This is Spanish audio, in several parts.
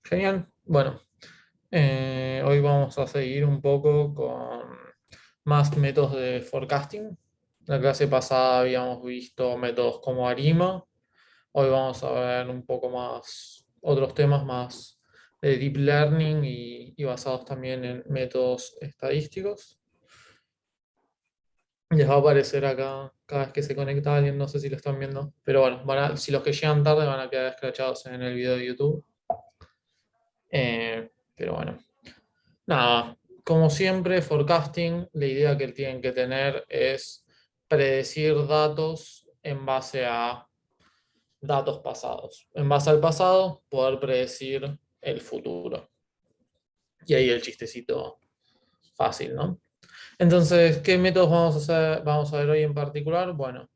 Genial. Bueno, hoy vamos a seguir un poco con más métodos de forecasting. La clase pasada habíamos visto métodos como ARIMA. Hoy vamos a ver un poco más otros temas más de deep learning y basados también en métodos estadísticos. Les va a aparecer acá cada vez que se conecta alguien, no sé si lo están viendo. Pero bueno, si los que llegan tarde van a quedar escrachados en el video de YouTube. Pero bueno. Nada, como siempre, forecasting, la idea que tienen que tener es predecir datos en base a datos pasados. En base al pasado, poder predecir el futuro. Y ahí el chistecito fácil, ¿no? Entonces, ¿qué métodos vamos a hacer, vamos a ver hoy en particular? Bueno,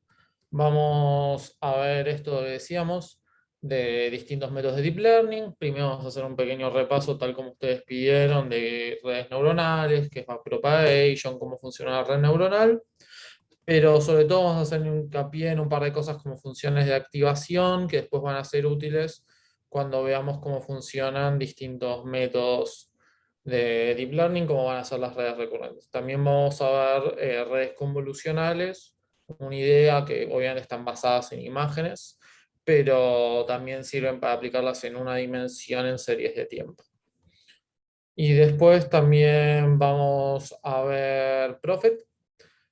vamos a ver esto que decíamos de distintos métodos de deep learning. Primero vamos a hacer un pequeño repaso, tal como ustedes pidieron, de redes neuronales, qué es backpropagation, cómo funciona la red neuronal. Pero sobre todo vamos a hacer hincapié en un par de cosas como funciones de activación, que después van a ser útiles cuando veamos cómo funcionan distintos métodos de deep learning, como van a ser las redes recurrentes. También vamos a ver redes convolucionales, una idea que obviamente están basadas en imágenes, pero también sirven para aplicarlas en una dimensión en series de tiempo. Y después también vamos a ver Prophet.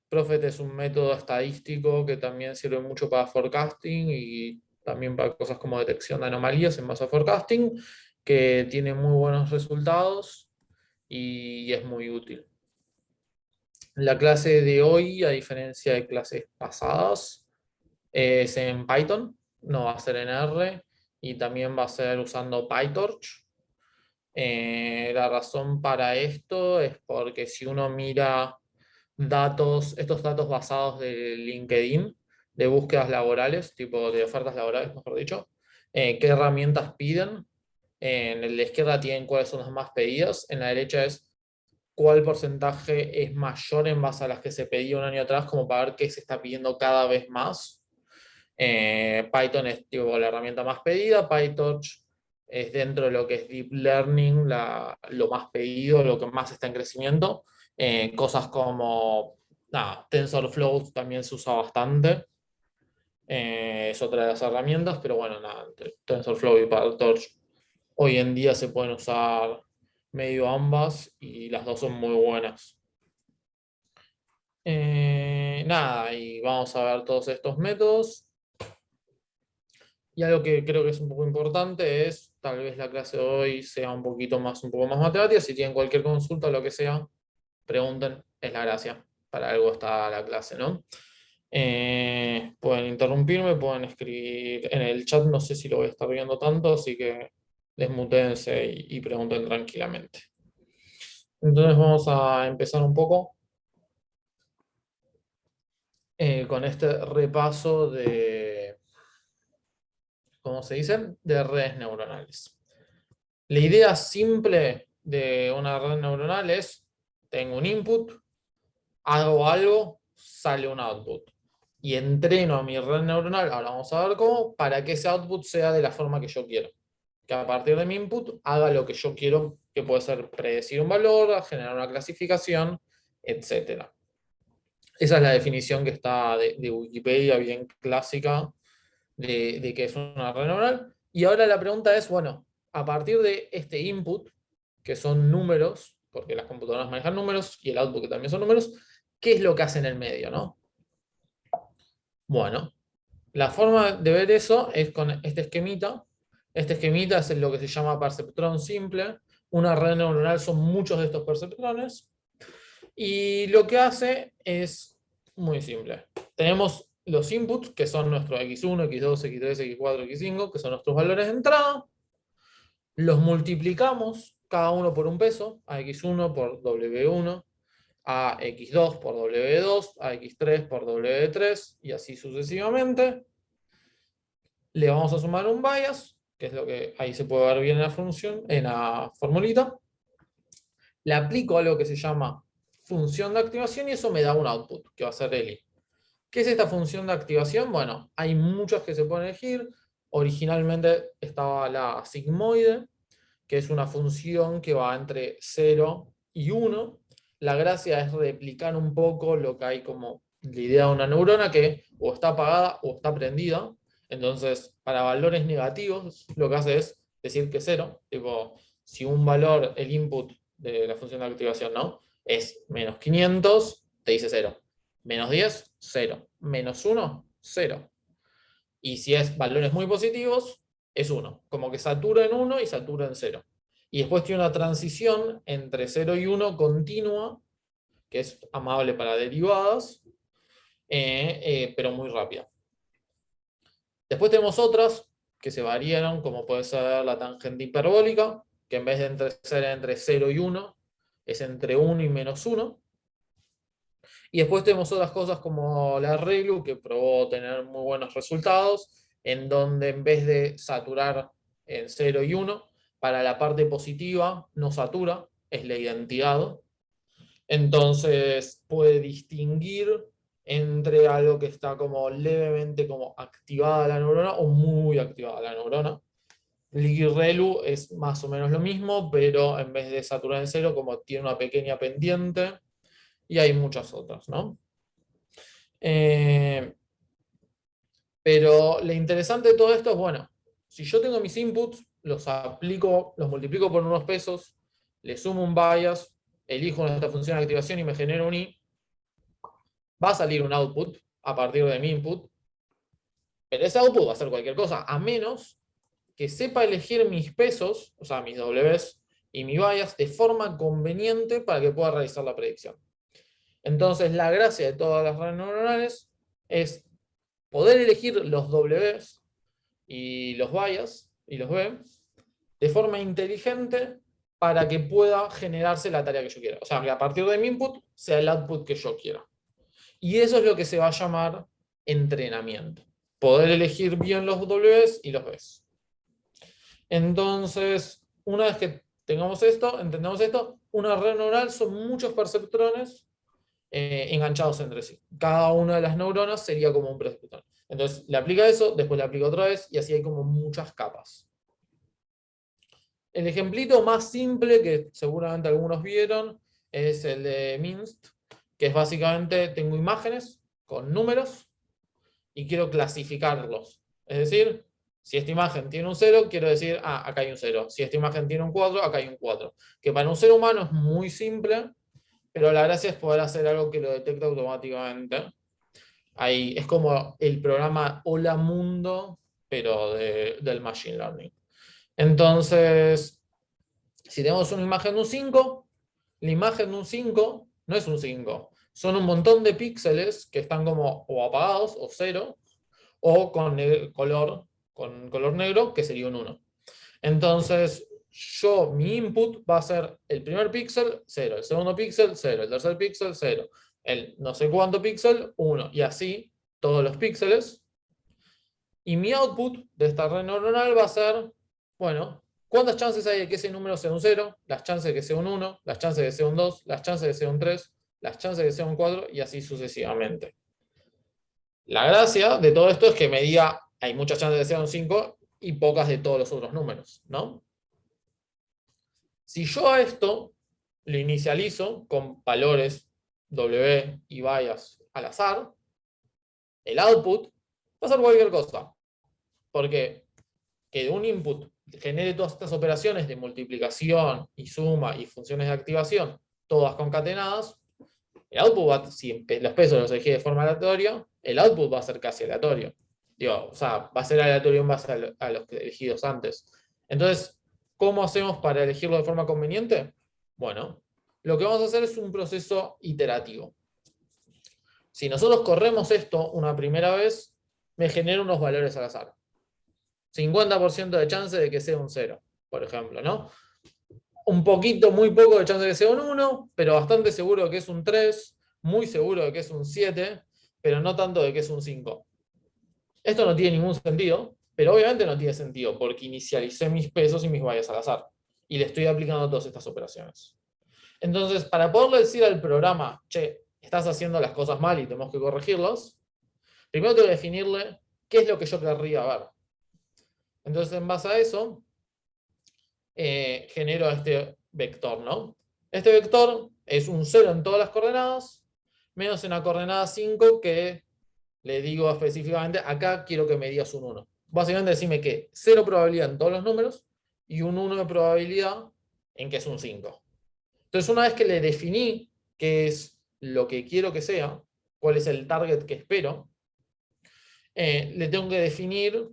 Prophet es un método estadístico que también sirve mucho para forecasting y también para cosas como detección de anomalías en base a forecasting, que tiene muy buenos resultados y es muy útil. La clase de hoy, a diferencia de clases pasadas, es en Python, no va a ser en R, y también va a ser usando PyTorch. La razón para esto es porque si uno mira estos datos basados de LinkedIn, de búsquedas laborales, tipo de ofertas laborales, mejor dicho, qué herramientas piden. En la izquierda tienen cuáles son las más pedidas, en la derecha es cuál porcentaje es mayor en base a las que se pedía un año atrás, como para ver qué se está pidiendo cada vez más. Python es tipo, la herramienta más pedida, PyTorch es dentro de lo que es Deep Learning lo más pedido, lo que más está en crecimiento. Cosas como TensorFlow también se usa bastante, es otra de las herramientas, pero bueno, TensorFlow y PyTorch hoy en día se pueden usar medio ambas y las dos son muy buenas. Y vamos a ver todos estos métodos. Y algo que creo que es un poco importante es, tal vez la clase de hoy sea un poco más matemática. Si tienen cualquier consulta o lo que sea, pregunten, es la gracia. Para algo está la clase, ¿no? Pueden interrumpirme, pueden escribir en el chat, no sé si lo voy a estar viendo tanto, así que desmutéense y pregunten tranquilamente. Entonces vamos a empezar un poco con este repaso de, ¿cómo se dice? De redes neuronales. La idea simple de una red neuronal es, tengo un input, hago algo, sale un output. Y entreno a mi red neuronal, ahora vamos a ver cómo, para que ese output sea de la forma que yo quiero. Que a partir de mi input haga lo que yo quiero, que puede ser predecir un valor, generar una clasificación, etc. Esa es la definición que está de Wikipedia, bien clásica, de qué es una red neuronal. Y ahora la pregunta es, bueno, a partir de este input, que son números, porque las computadoras manejan números, y el output que también son números, ¿qué es lo que hace en el medio, no? Bueno, la forma de ver eso es con este esquemita. Este esquemita es lo que se llama perceptrón simple. Una red neuronal son muchos de estos perceptrones. Y lo que hace es muy simple. Tenemos los inputs, que son nuestros x1, x2, x3, x4, x5, que son nuestros valores de entrada. Los multiplicamos cada uno por un peso, a x1 por w1, a x2 por w2, a x3 por w3 y así sucesivamente. Le vamos a sumar un bias, que es lo que ahí se puede ver bien en la función, en la formulita. Le aplico algo que se llama función de activación y eso me da un output, que va a ser el i. ¿Qué es esta función de activación? Bueno, hay muchas que se pueden elegir. Originalmente estaba la sigmoide, que es una función que va entre 0 y 1. La gracia es replicar un poco lo que hay como la idea de una neurona que o está apagada o está prendida. Entonces, para valores negativos, lo que hace es decir que 0. Tipo, si un valor, el input de la función de activación, ¿no? Es menos 500, te dice 0. Menos 10, 0. Menos 1, 0. Y si es valores muy positivos, es 1. Como que satura en 1 y satura en 0. Y después tiene una transición entre 0 y 1 continua, que es amable para derivadas, pero muy rápida. Después tenemos otras que se variaron, como puede ser la tangente hiperbólica, que en vez de ser entre 0 y 1, es entre 1 y menos 1. Y después tenemos otras cosas como la ReLU, que probó tener muy buenos resultados, en donde en vez de saturar en 0 y 1, para la parte positiva no satura, es la identidad. Entonces puede distinguir entre algo que está como levemente como activada la neurona o muy activada la neurona. Liquid-ReLU es más o menos lo mismo, pero en vez de saturar en 0, como tiene una pequeña pendiente, y hay muchas otras, ¿no? Pero lo interesante de todo esto es, bueno, si yo tengo mis inputs, los aplico, los multiplico por unos pesos, le sumo un bias, elijo esta función de activación y me genero un i, va a salir un output a partir de mi input, pero ese output va a ser cualquier cosa, a menos que sepa elegir mis pesos, o sea, mis Ws y mi bias de forma conveniente para que pueda realizar la predicción. Entonces, la gracia de todas las redes neuronales es poder elegir los Ws y los bias y los B de forma inteligente para que pueda generarse la tarea que yo quiera. O sea, que a partir de mi input sea el output que yo quiera. Y eso es lo que se va a llamar entrenamiento. Poder elegir bien los Ws y los Bs. Entonces, una vez que tengamos esto, entendemos esto, una red neural son muchos perceptrones enganchados entre sí. Cada una de las neuronas sería como un perceptrón. Entonces, le aplica eso, después le aplica otra vez, y así hay como muchas capas. El ejemplito más simple, que seguramente algunos vieron, es el de MINST, que es básicamente, tengo imágenes con números y quiero clasificarlos. Es decir, si esta imagen tiene un 0, quiero decir, acá hay un 0. Si esta imagen tiene un 4, acá hay un 4. Que para un ser humano es muy simple, pero la gracia es poder hacer algo que lo detecte automáticamente. Ahí es como el programa Hola Mundo, pero del Machine Learning. Entonces, si tenemos una imagen de un 5, la imagen de un 5 no es un 5. Son un montón de píxeles que están como o apagados o 0, o con color negro, que sería un 1. Entonces, mi input va a ser el primer píxel, 0, el segundo píxel, 0, el tercer píxel, 0, el no sé cuánto píxel, 1, y así todos los píxeles. Y mi output de esta red neuronal va a ser, bueno, ¿cuántas chances hay de que ese número sea un 0? Las chances de que sea un 1, las chances de que sea un 2, las chances de que sea un 3, las chances de que sea un 4, y así sucesivamente. La gracia de todo esto es que me diga, hay muchas chances de que sea un 5 y pocas de todos los otros números, ¿no? Si yo a esto lo inicializo con valores W y bias al azar, el output va a ser cualquier cosa. Porque que un input genere todas estas operaciones de multiplicación y suma y funciones de activación, todas concatenadas, el output va, si los pesos los elegí de forma aleatoria, el output va a ser casi aleatorio. Digo, o sea, va a ser aleatorio en base a los elegidos antes. Entonces, ¿cómo hacemos para elegirlo de forma conveniente? Bueno, lo que vamos a hacer es un proceso iterativo. Si nosotros corremos esto una primera vez, me genera unos valores al azar. 50% de chance de que sea un 0, por ejemplo, ¿no? Un poquito, muy poco de chance de que sea un 1, pero bastante seguro de que es un 3, muy seguro de que es un 7, pero no tanto de que es un 5. Esto no tiene ningún sentido, pero obviamente no tiene sentido porque inicialicé mis pesos y mis vallas al azar y le estoy aplicando todas estas operaciones. Entonces, para poderle decir al programa, che, estás haciendo las cosas mal y tenemos que corregirlos, primero tengo que definirle qué es lo que yo querría ver. Entonces, en base a eso, genero este vector, ¿no? Este vector es un 0 en todas las coordenadas, menos en la coordenada 5 que le digo específicamente, acá quiero que me digas un 1. Básicamente decime que 0 probabilidad en todos los números y un 1 de probabilidad en que es un 5. Entonces, una vez que le definí qué es lo que quiero que sea, cuál es el target que espero, le tengo que definir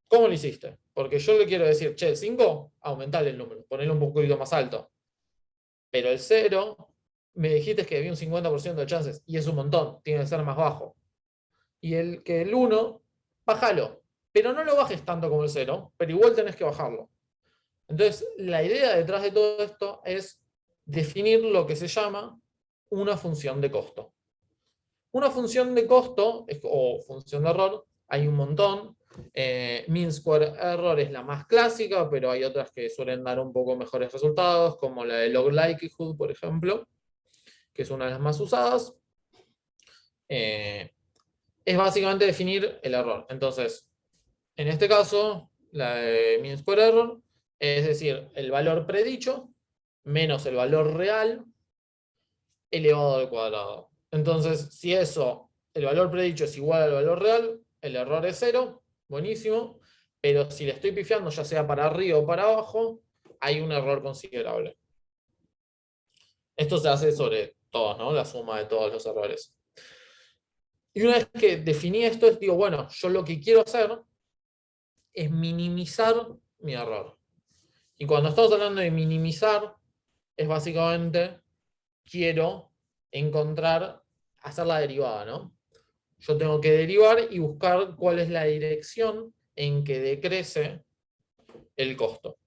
cómo lo hiciste. Porque yo le quiero decir, che, el 5, aumentale el número, ponelo un poquito más alto. Pero el 0, me dijiste que había un 50% de chances, y es un montón, tiene que ser más bajo. Y el 1, bájalo. Pero no lo bajes tanto como el 0, pero igual tenés que bajarlo. Entonces, la idea detrás de todo esto es definir lo que se llama una función de costo. Una función de costo, o función de error, hay un montón. Mean Square Error es la más clásica, pero hay otras que suelen dar un poco mejores resultados, como la de Log Likelihood, por ejemplo, que es una de las más usadas. Es básicamente definir el error. Entonces, en este caso, la de Mean Square Error, es decir, el valor predicho menos el valor real elevado al cuadrado. Entonces, si eso, el valor predicho es igual al valor real, el error es 0, buenísimo, pero si le estoy pifiando, ya sea para arriba o para abajo, hay un error considerable. Esto se hace sobre todos, ¿no? La suma de todos los errores. Y una vez que definí esto, digo, bueno, yo lo que quiero hacer es minimizar mi error. Y cuando estamos hablando de minimizar, es básicamente, quiero encontrar, hacer la derivada, ¿no? Yo tengo que derivar y buscar cuál es la dirección en que decrece el costo.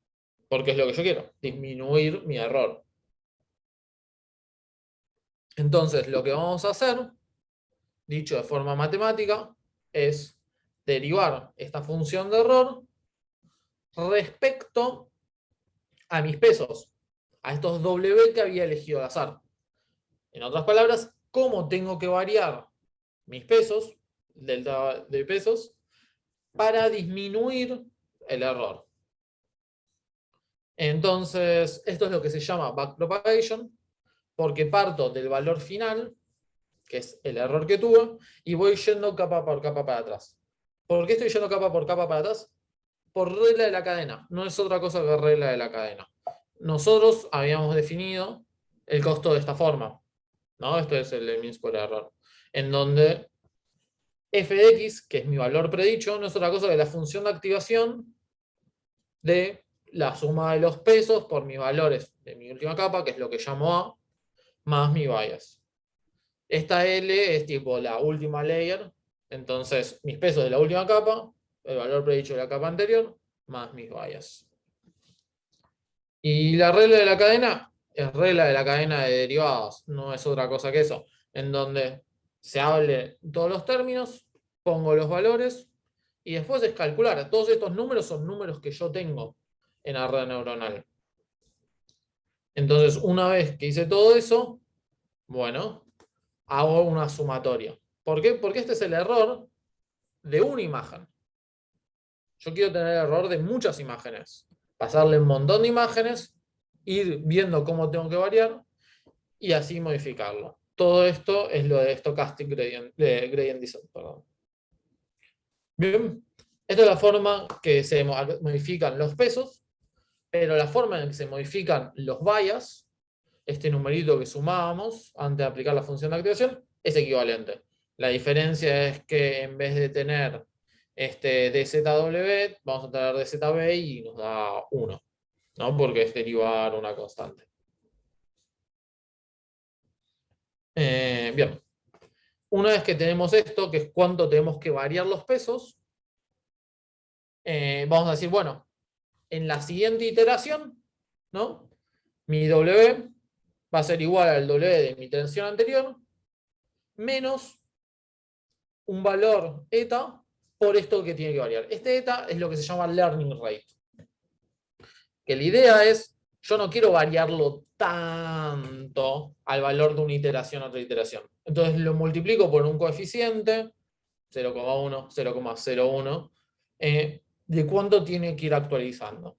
Porque es lo que yo quiero, disminuir mi error. Entonces, lo que vamos a hacer, dicho de forma matemática, es derivar esta función de error respecto a mis pesos, a estos W que había elegido al azar. En otras palabras, cómo tengo que variar mis pesos, delta de pesos, para disminuir el error. Entonces, esto es lo que se llama backpropagation, porque parto del valor final, que es el error que tuve, y voy yendo capa por capa para atrás. ¿Por qué estoy yendo capa por capa para atrás? Por regla de la cadena, no es otra cosa que regla de la cadena. Nosotros habíamos definido el costo de esta forma, ¿no? Esto es el mean square error, en donde f de x, que es mi valor predicho, no es otra cosa que la función de activación de la suma de los pesos por mis valores de mi última capa, que es lo que llamo A, más mi bias. Esta L es tipo la última layer, entonces mis pesos de la última capa, el valor predicho de la capa anterior, más mis bias. Y la regla de la cadena es regla de la cadena de derivados, no es otra cosa que eso, en donde se hable todos los términos, pongo los valores, y después es calcular. Todos estos números son números que yo tengo en la red neuronal. Entonces, una vez que hice todo eso, bueno, hago una sumatoria. ¿Por qué? Porque este es el error de una imagen. Yo quiero tener el error de muchas imágenes. Pasarle un montón de imágenes, ir viendo cómo tengo que variar y así modificarlo. Todo esto es lo de Stochastic Gradient Descent. Perdón. Bien, esta es la forma que se modifican los pesos, pero la forma en que se modifican los bias, este numerito que sumábamos antes de aplicar la función de activación, es equivalente. La diferencia es que en vez de tener este DZW, vamos a tener DZB y nos da 1, ¿no? Porque es derivar una constante. Bien. Una vez que tenemos esto, que es cuánto tenemos que variar los pesos, vamos a decir, bueno, en la siguiente iteración, ¿no? Mi W va a ser igual al W de mi iteración anterior, menos un valor eta por esto que tiene que variar. Este eta es lo que se llama learning rate. Que la idea es, yo no quiero variarlo tanto al valor de una iteración a otra iteración. Entonces lo multiplico por un coeficiente, 0,1, 0,01, de cuánto tiene que ir actualizando.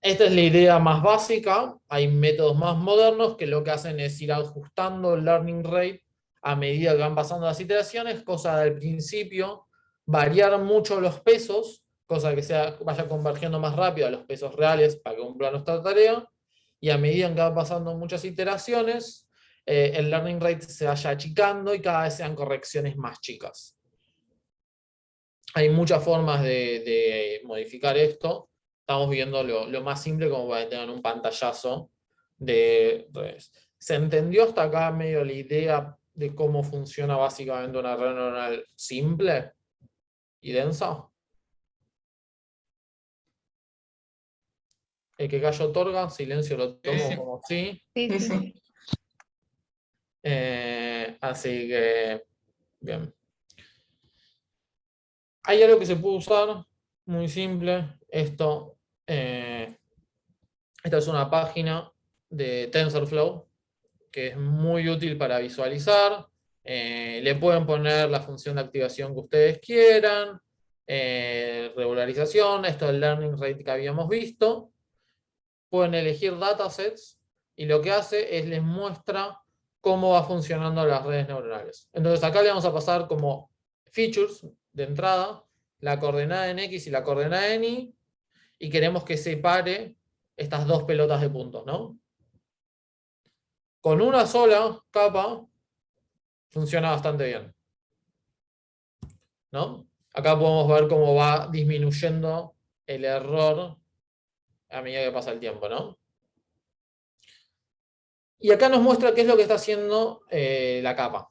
Esta es la idea más básica. Hay métodos más modernos que lo que hacen es ir ajustando el learning rate a medida que van pasando las iteraciones, cosa del principio, variar mucho los pesos, cosa que vaya convergiendo más rápido a los pesos reales para que cumpla nuestra tarea, y a medida que van pasando muchas iteraciones, el learning rate se vaya achicando y cada vez sean correcciones más chicas. Hay muchas formas de modificar esto. Estamos viendo lo más simple como para que tengan un pantallazo de redes. ¿Se entendió hasta acá medio la idea de cómo funciona básicamente una red neuronal simple y densa? El que callo otorga, silencio lo tomo como sí. Sí, Sí, sí. sí. Así que, bien. Hay algo que se puede usar, muy simple. Esta es una página de TensorFlow que es muy útil para visualizar. Le pueden poner la función de activación que ustedes quieran, regularización, esto del learning rate que habíamos visto. Pueden elegir datasets y lo que hace es les muestra cómo va funcionando las redes neuronales. Entonces acá le vamos a pasar como features de entrada, la coordenada en X y la coordenada en Y, y queremos que separe estas dos pelotas de puntos, ¿no? Con una sola capa funciona bastante bien, ¿no? Acá podemos ver cómo va disminuyendo el error a medida que pasa el tiempo, ¿no? Y acá nos muestra qué es lo que está haciendo la capa.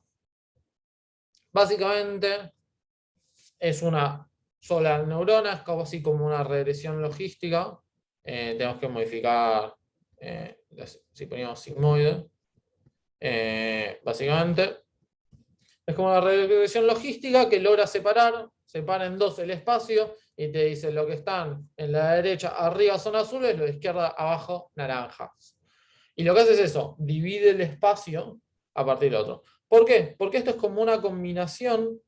Básicamente es una sola neurona, es casi como una regresión logística. Tenemos que modificar, si ponemos sigmoide, básicamente es como una regresión logística que logra separa en dos el espacio y te dice lo que están en la derecha arriba son azules, lo de izquierda abajo naranjas. Y lo que hace es eso, divide el espacio a partir del otro. ¿Por qué? Porque esto es como una combinación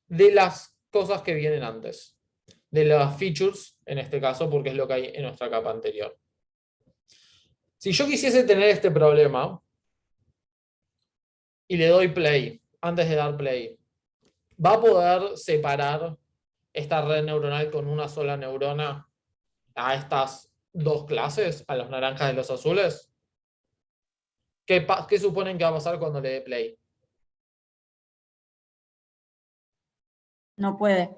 de las cosas que vienen antes, de las features, en este caso, porque es lo que hay en nuestra capa anterior. Si yo quisiese tener este problema y le doy play, antes de dar play, ¿va a poder separar esta red neuronal con una sola neurona a estas dos clases, a los naranjas y los azules? ¿Qué suponen que va a pasar cuando le dé play? No puede.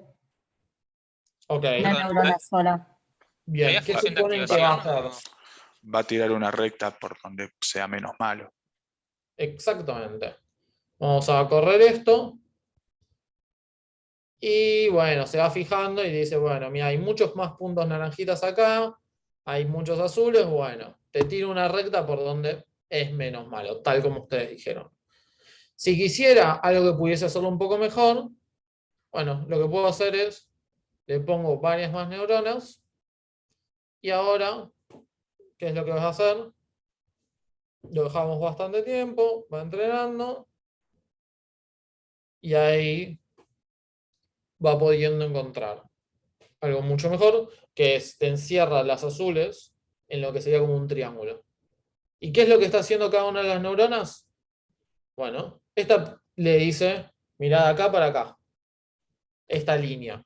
Ok, Una neurona sola. bien. ¿Qué suponen que va a hacer? Va a tirar una recta por donde sea menos malo. Exactamente. Vamos a correr esto. Y bueno, se va fijando y dice, bueno, mira, hay muchos más puntos naranjitas acá, hay muchos azules, bueno, te tiro una recta por donde es menos malo, tal como ustedes dijeron. Si quisiera algo que pudiese hacerlo un poco mejor, bueno, lo que puedo hacer es, le pongo varias más neuronas, y ahora, ¿qué es lo que vas a hacer? Lo dejamos bastante tiempo, va entrenando, y ahí va pudiendo encontrar algo mucho mejor, que es te encierra las azules en lo que sería como un triángulo. ¿Y qué es lo que está haciendo cada una de las neuronas? Bueno, esta le dice, mirá de acá para acá, esta línea.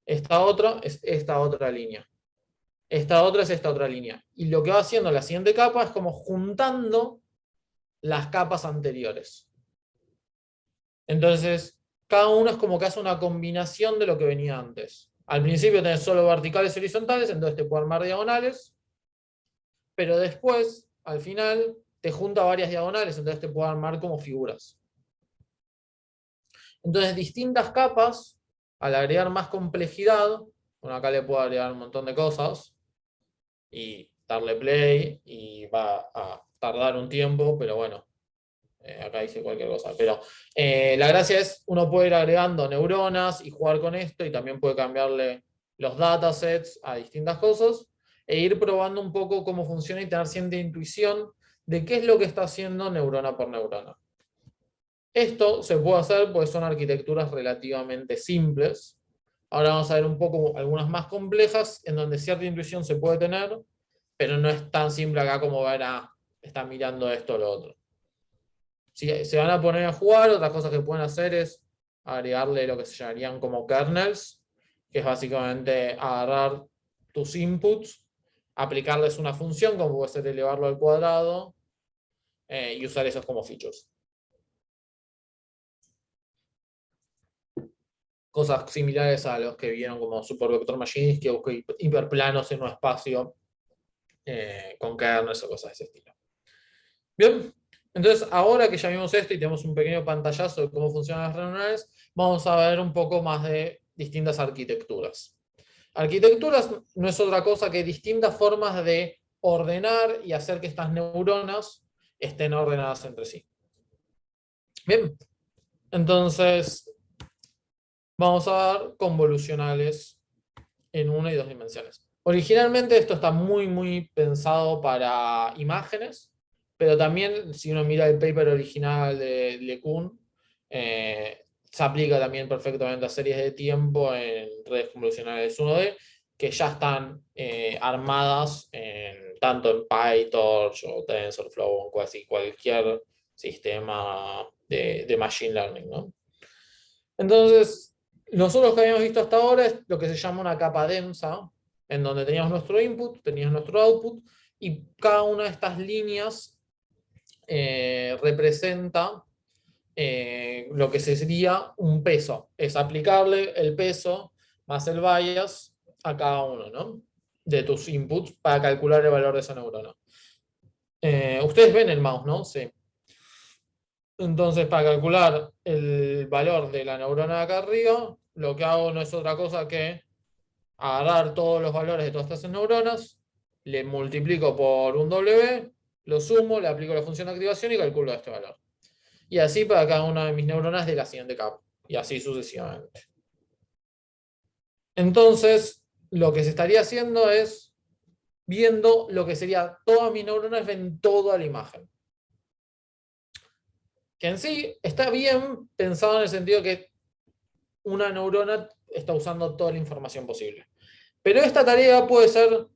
Esta otra es esta otra línea. Esta otra es esta otra línea. Y lo que va haciendo la siguiente capa es como juntando las capas anteriores. Entonces, cada uno es como que hace una combinación de lo que venía antes. Al principio tenés solo verticales y horizontales, entonces te puedo armar diagonales, pero después, al final, te junta varias diagonales, entonces te puedo armar como figuras. Entonces, distintas capas, al agregar más complejidad, bueno, acá le puedo agregar un montón de cosas, y darle play, y va a tardar un tiempo, pero bueno, acá dice cualquier cosa. Pero la gracia es, uno puede ir agregando neuronas y jugar con esto, y también puede cambiarle los datasets a distintas cosas, e ir probando un poco cómo funciona y tener cierta intuición de qué es lo que está haciendo neurona por neurona. Esto se puede hacer porque son arquitecturas relativamente simples. Ahora vamos a ver un poco algunas más complejas, en donde cierta intuición se puede tener, pero no es tan simple acá como ver, está mirando esto o lo otro. Si se van a poner a jugar, otras cosas que pueden hacer es agregarle lo que se llamarían como kernels, que es básicamente agarrar tus inputs, aplicarles una función, como puede ser elevarlo al cuadrado, y usar esos como features. Cosas similares a los que vieron como Super Vector Machines, que busca hiperplanos en un espacio con kernels o cosas de ese estilo. Bien, entonces ahora que ya vimos esto y tenemos un pequeño pantallazo de cómo funcionan las redes neuronales, vamos a ver un poco más de distintas arquitecturas. Arquitecturas no es otra cosa que distintas formas de ordenar y hacer que estas neuronas estén ordenadas entre sí. Bien, entonces vamos a ver convolucionales en 1 y 2 dimensiones. Originalmente esto está muy pensado para imágenes, pero también si uno mira el paper original de LeCun, se aplica también perfectamente a series de tiempo en redes convolucionales 1D, que ya están armadas tanto en PyTorch o TensorFlow o cualquier sistema de Machine Learning, ¿no? Entonces, nosotros que habíamos visto hasta ahora es lo que se llama una capa densa, en donde teníamos nuestro input, teníamos nuestro output, y cada una de estas líneas representa lo que sería un peso. Es aplicable el peso más el bias a cada uno, ¿no?, de tus inputs para calcular el valor de esa neurona. Ustedes ven el mouse, ¿no? Sí. Entonces, para calcular el valor de la neurona de acá arriba, lo que hago no es otra cosa que agarrar todos los valores de todas estas neuronas, le multiplico por un W, lo sumo, le aplico la función de activación y calculo este valor. Y así para cada una de mis neuronas de la siguiente capa. Y así sucesivamente. Entonces, lo que se estaría haciendo es viendo lo que sería todas mis neuronas, ven toda la imagen. Que en sí está bien pensado en el sentido que una neurona está usando toda la información posible. Pero esta tarea puede ser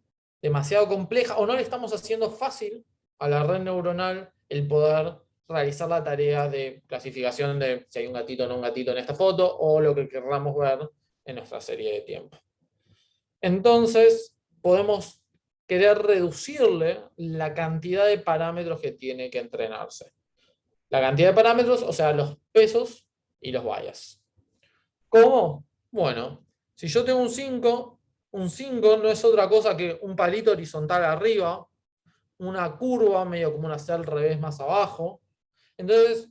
demasiado compleja o no le estamos haciendo fácil a la red neuronal el poder realizar la tarea de clasificación de si hay un gatito o no un gatito en esta foto o lo que querramos ver en nuestra serie de tiempo. Entonces, podemos querer reducirle la cantidad de parámetros que tiene que entrenarse. La cantidad de parámetros, o sea, los pesos y los bias. ¿Cómo? Bueno, si yo tengo un 5 no es otra cosa que un palito horizontal arriba, una curva medio como una C al revés más abajo. Entonces,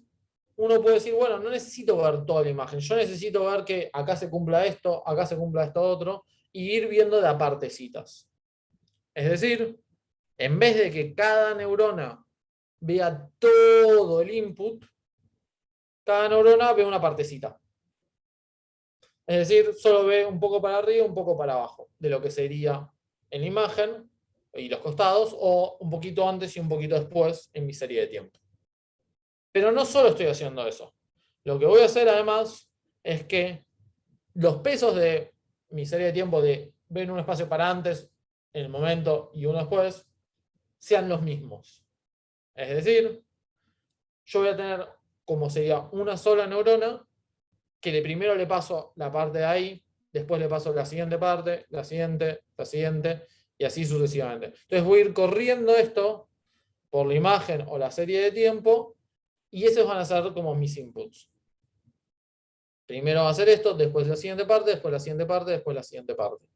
uno puede decir, bueno, no necesito ver toda la imagen, yo necesito ver que acá se cumpla esto, acá se cumpla esto otro, y ir viendo de a partecitas. Es decir, en vez de que cada neurona vea todo el input, cada neurona ve una partecita. Es decir, solo ve un poco para arriba, un poco para abajo, de lo que sería en la imagen y los costados, o un poquito antes y un poquito después en mi serie de tiempo. Pero no solo estoy haciendo eso. Lo que voy a hacer además es que los pesos de mi serie de tiempo de ver un espacio para antes, en el momento, y uno después, sean los mismos. Es decir, yo voy a tener como sería una sola neurona, que primero le paso la parte de ahí, después le paso la siguiente parte, la siguiente, y así sucesivamente. Entonces voy a ir corriendo esto por la imagen o la serie de tiempo, y esos van a ser como mis inputs. Primero va a hacer esto, después la siguiente parte, después la siguiente parte, después la siguiente parte.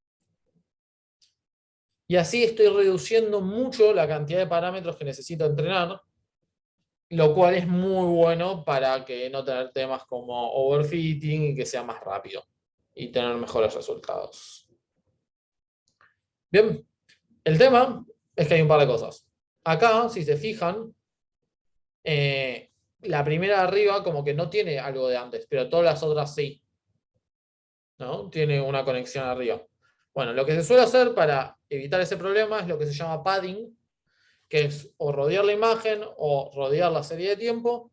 Y así estoy reduciendo mucho la cantidad de parámetros que necesito entrenar, lo cual es muy bueno para que no tener temas como overfitting y que sea más rápido y tener mejores resultados. Bien, el tema es que hay un par de cosas. Acá, si se fijan, la primera de arriba como que no tiene algo de antes, pero todas las otras sí, ¿no? Tiene una conexión arriba. Bueno, lo que se suele hacer para evitar ese problema es lo que se llama padding, que es o rodear la imagen o rodear la serie de tiempo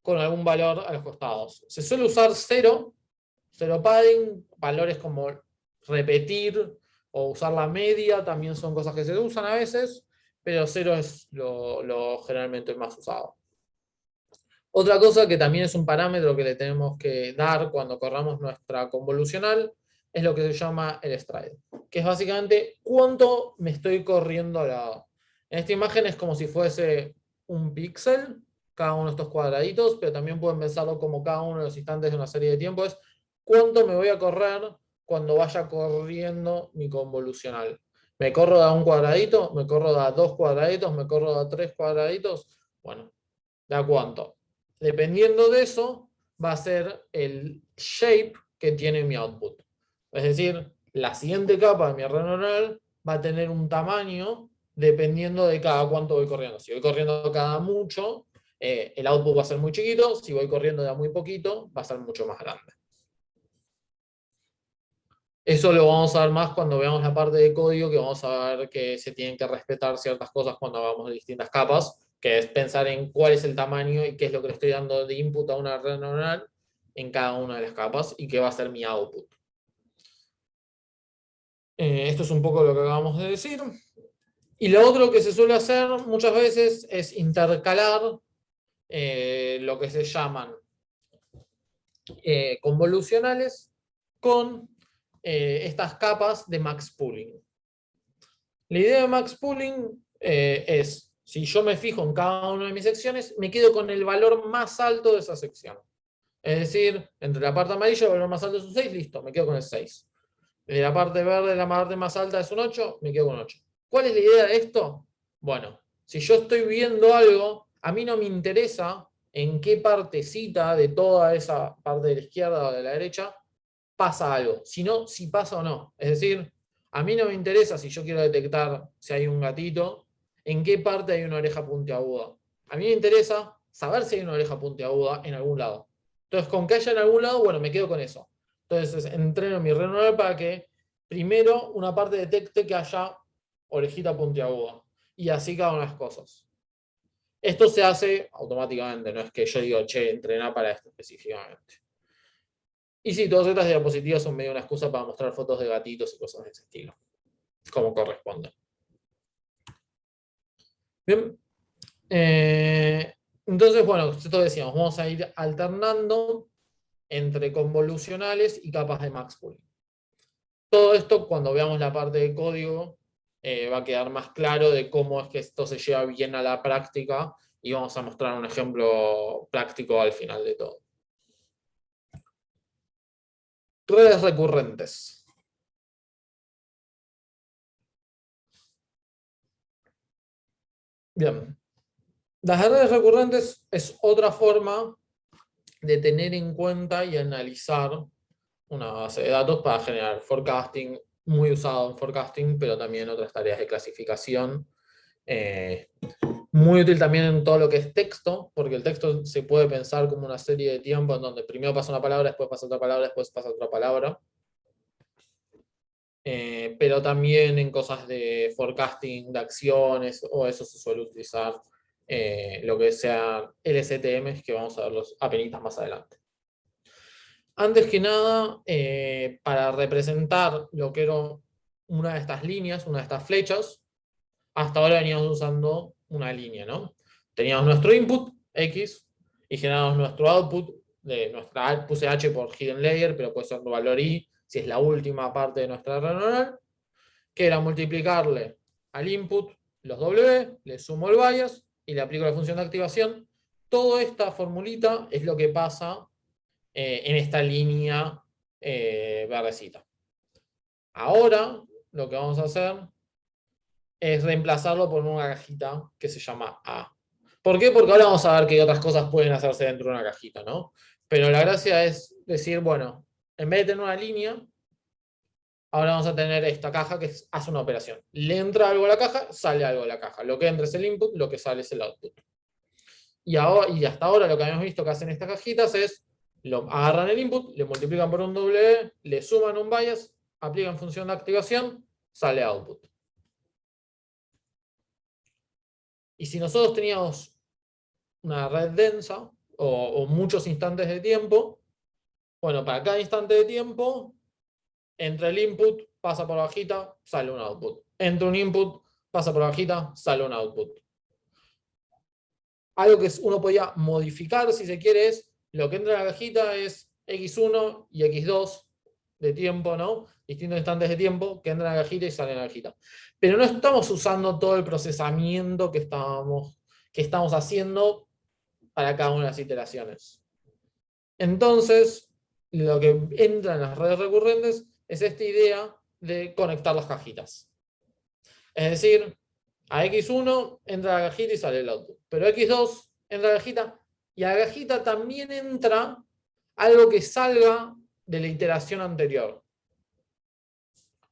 con algún valor a los costados. Se suele usar cero padding, valores como repetir o usar la media también son cosas que se usan a veces, pero 0 es lo generalmente más usado. Otra cosa que también es un parámetro que le tenemos que dar cuando corramos nuestra convolucional es lo que se llama el stride, que es básicamente cuánto me estoy corriendo al lado. En esta imagen es como si fuese un píxel, cada uno de estos cuadraditos, pero también pueden pensarlo como cada uno de los instantes de una serie de tiempo, es cuánto me voy a correr cuando vaya corriendo mi convolucional. ¿Me corro de un cuadradito? ¿Me corro de 2 cuadraditos? ¿Me corro de 3 cuadraditos? Bueno, ¿de cuánto? Dependiendo de eso, va a ser el shape que tiene mi output. Es decir, la siguiente capa de mi red neuronal va a tener un tamaño dependiendo de cada cuánto voy corriendo. Si voy corriendo cada mucho, el output va a ser muy chiquito. Si voy corriendo de a muy poquito, va a ser mucho más grande. Eso lo vamos a ver más cuando veamos la parte de código, que vamos a ver que se tienen que respetar ciertas cosas cuando hagamos de distintas capas, que es pensar en cuál es el tamaño y qué es lo que le estoy dando de input a una red neuronal en cada una de las capas y qué va a ser mi output. Esto es un poco lo que acabamos de decir. Y lo otro que se suele hacer muchas veces es intercalar lo que se llaman convolucionales con estas capas de max pooling. La idea de max pooling es, si yo me fijo en cada una de mis secciones, me quedo con el valor más alto de esa sección. Es decir, entre la parte amarilla el valor más alto es un 6, listo, me quedo con el 6. De la parte verde, la parte más alta es un 8, me quedo con 8. ¿Cuál es la idea de esto? Bueno, si yo estoy viendo algo, a mí no me interesa en qué partecita de toda esa parte de la izquierda o de la derecha pasa algo, sino si pasa o no. Es decir, a mí no me interesa si yo quiero detectar si hay un gatito, en qué parte hay una oreja puntiaguda. A mí me interesa saber si hay una oreja puntiaguda en algún lado. Entonces, con que haya en algún lado, bueno, me quedo con eso. Entonces, entreno mi red neuronal para que primero una parte detecte que haya orejita puntiaguda. Y así cada una de las cosas. Esto se hace automáticamente, no es que yo digo, che, entrená para esto específicamente. Y sí, todas estas diapositivas son medio una excusa para mostrar fotos de gatitos y cosas de ese estilo, como corresponde. Bien. Entonces, bueno, esto decíamos, vamos a ir alternando entre convolucionales y capas de max pooling. Todo esto, cuando veamos la parte de código, va a quedar más claro de cómo es que esto se lleva bien a la práctica y vamos a mostrar un ejemplo práctico al final de todo. Redes recurrentes. Bien. Las redes recurrentes es otra forma de tener en cuenta y analizar una base de datos para generar forecasting, muy usado en forecasting, pero también en otras tareas de clasificación. Muy útil también en todo lo que es texto, porque el texto se puede pensar como una serie de tiempo en donde primero pasa una palabra, después pasa otra palabra, después pasa otra palabra. Pero también en cosas de forecasting, de acciones, o eso se suele utilizar lo que sean LSTMs, que vamos a verlos apenas más adelante. Antes que nada, para representar lo que era una de estas líneas, una de estas flechas, hasta ahora veníamos usando una línea, ¿no? Teníamos nuestro input, X, y generamos nuestro output, de nuestra, puse H por hidden layer, pero puede ser un valor I, si es la última parte de nuestra red neuronal, que era multiplicarle al input los W, le sumo el bias y le aplico la función de activación. Toda esta formulita es lo que pasa en esta línea verdecita. Ahora lo que vamos a hacer es reemplazarlo por una cajita que se llama A. ¿Por qué? Porque ahora vamos a ver que otras cosas pueden hacerse dentro de una cajita, ¿no? Pero la gracia es decir, bueno, en vez de tener una línea, ahora vamos a tener esta caja que hace una operación. Le entra algo a la caja, sale algo a la caja. Lo que entra es el input, lo que sale es el output. Y hasta ahora lo que habíamos visto que hacen estas cajitas es, agarran el input, le multiplican por un W, le suman un bias, aplican función de activación, sale output. Y si nosotros teníamos una red densa o muchos instantes de tiempo, bueno, para cada instante de tiempo, entre el input pasa por la cajita, sale un output. Entra un input, pasa por la cajita, sale un output. Algo que uno podía modificar, si se quiere, es lo que entra en la cajita es x1 y x2 de tiempo, ¿no? Distintos instantes de tiempo que entran en la cajita y salen en la cajita. Pero no estamos usando todo el procesamiento que estamos haciendo para cada una de las iteraciones. Entonces, lo que entra en las redes recurrentes es esta idea de conectar las cajitas. Es decir, a x1 entra la cajita y sale el output. Pero a x2 entra la cajita y a la cajita también entra algo que salga de la iteración anterior.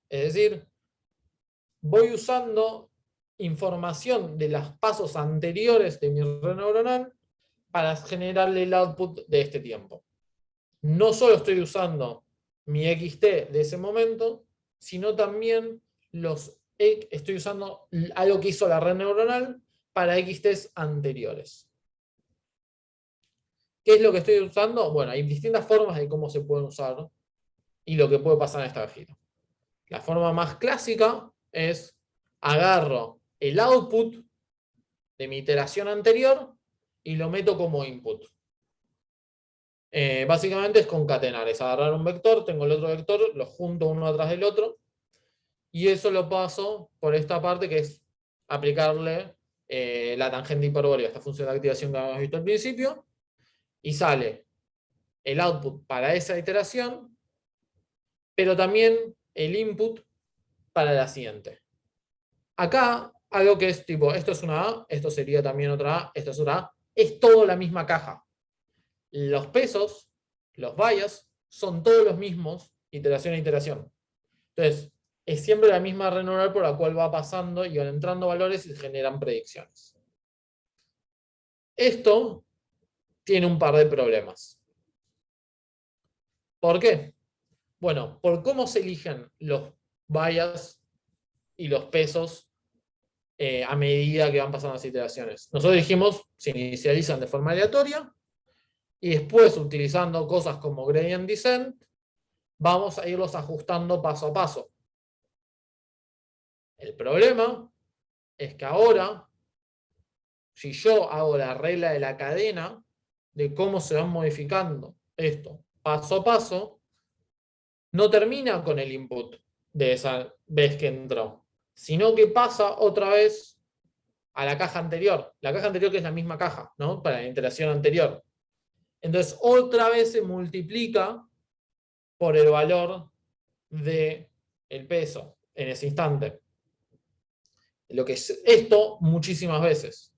Es decir, voy usando información de los pasos anteriores de mi red neuronal para generarle el output de este tiempo. No solo estoy usando mi XT de ese momento, sino también estoy usando algo que hizo la red neuronal para XTs anteriores. ¿Qué es lo que estoy usando? Bueno, hay distintas formas de cómo se pueden usar y lo que puede pasar en esta cajita. La forma más clásica es agarro el output de mi iteración anterior y lo meto como input. Básicamente es concatenar, es agarrar un vector, tengo el otro vector, lo junto uno atrás del otro, y eso lo paso por esta parte que es aplicarle la tangente hiperbólica, esta función de activación que habíamos visto al principio, y sale el output para esa iteración, pero también el input para la siguiente. Acá, algo que es tipo, esto es una A, esto sería también otra A, esto es otra A, es todo la misma caja. Los pesos, los bias, son todos los mismos, iteración a iteración. Entonces, es siempre la misma red neuronal por la cual va pasando y van entrando valores y se generan predicciones. Esto tiene un par de problemas. ¿Por qué? Bueno, por cómo se eligen los bias y los pesos a medida que van pasando las iteraciones. Nosotros dijimos, se inicializan de forma aleatoria y después, utilizando cosas como gradient descent, vamos a irlos ajustando paso a paso. El problema es que ahora, si yo hago la regla de la cadena de cómo se van modificando esto paso a paso, no termina con el input de esa vez que entró, sino que pasa otra vez a la caja anterior. La caja anterior que es la misma caja, ¿no? Para la iteración anterior. Entonces, otra vez se multiplica por el valor del peso en ese instante. Lo que es esto muchísimas veces.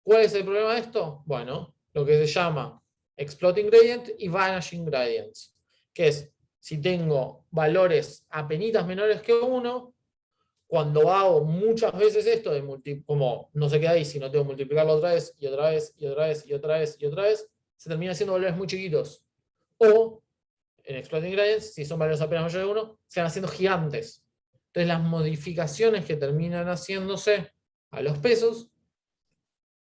¿Cuál es el problema de esto? Bueno, lo que se llama exploding gradient y vanishing gradients, que es, si tengo valores apenitas menores que 1, cuando hago muchas veces esto, como no se queda ahí, sino tengo que multiplicarlo otra vez, y otra vez, y otra vez, y otra vez, y otra vez, se termina siendo valores muy chiquitos. O, en exploding gradients, si son valores apenas mayores de 1, se van haciendo gigantes. Entonces las modificaciones que terminan haciéndose a los pesos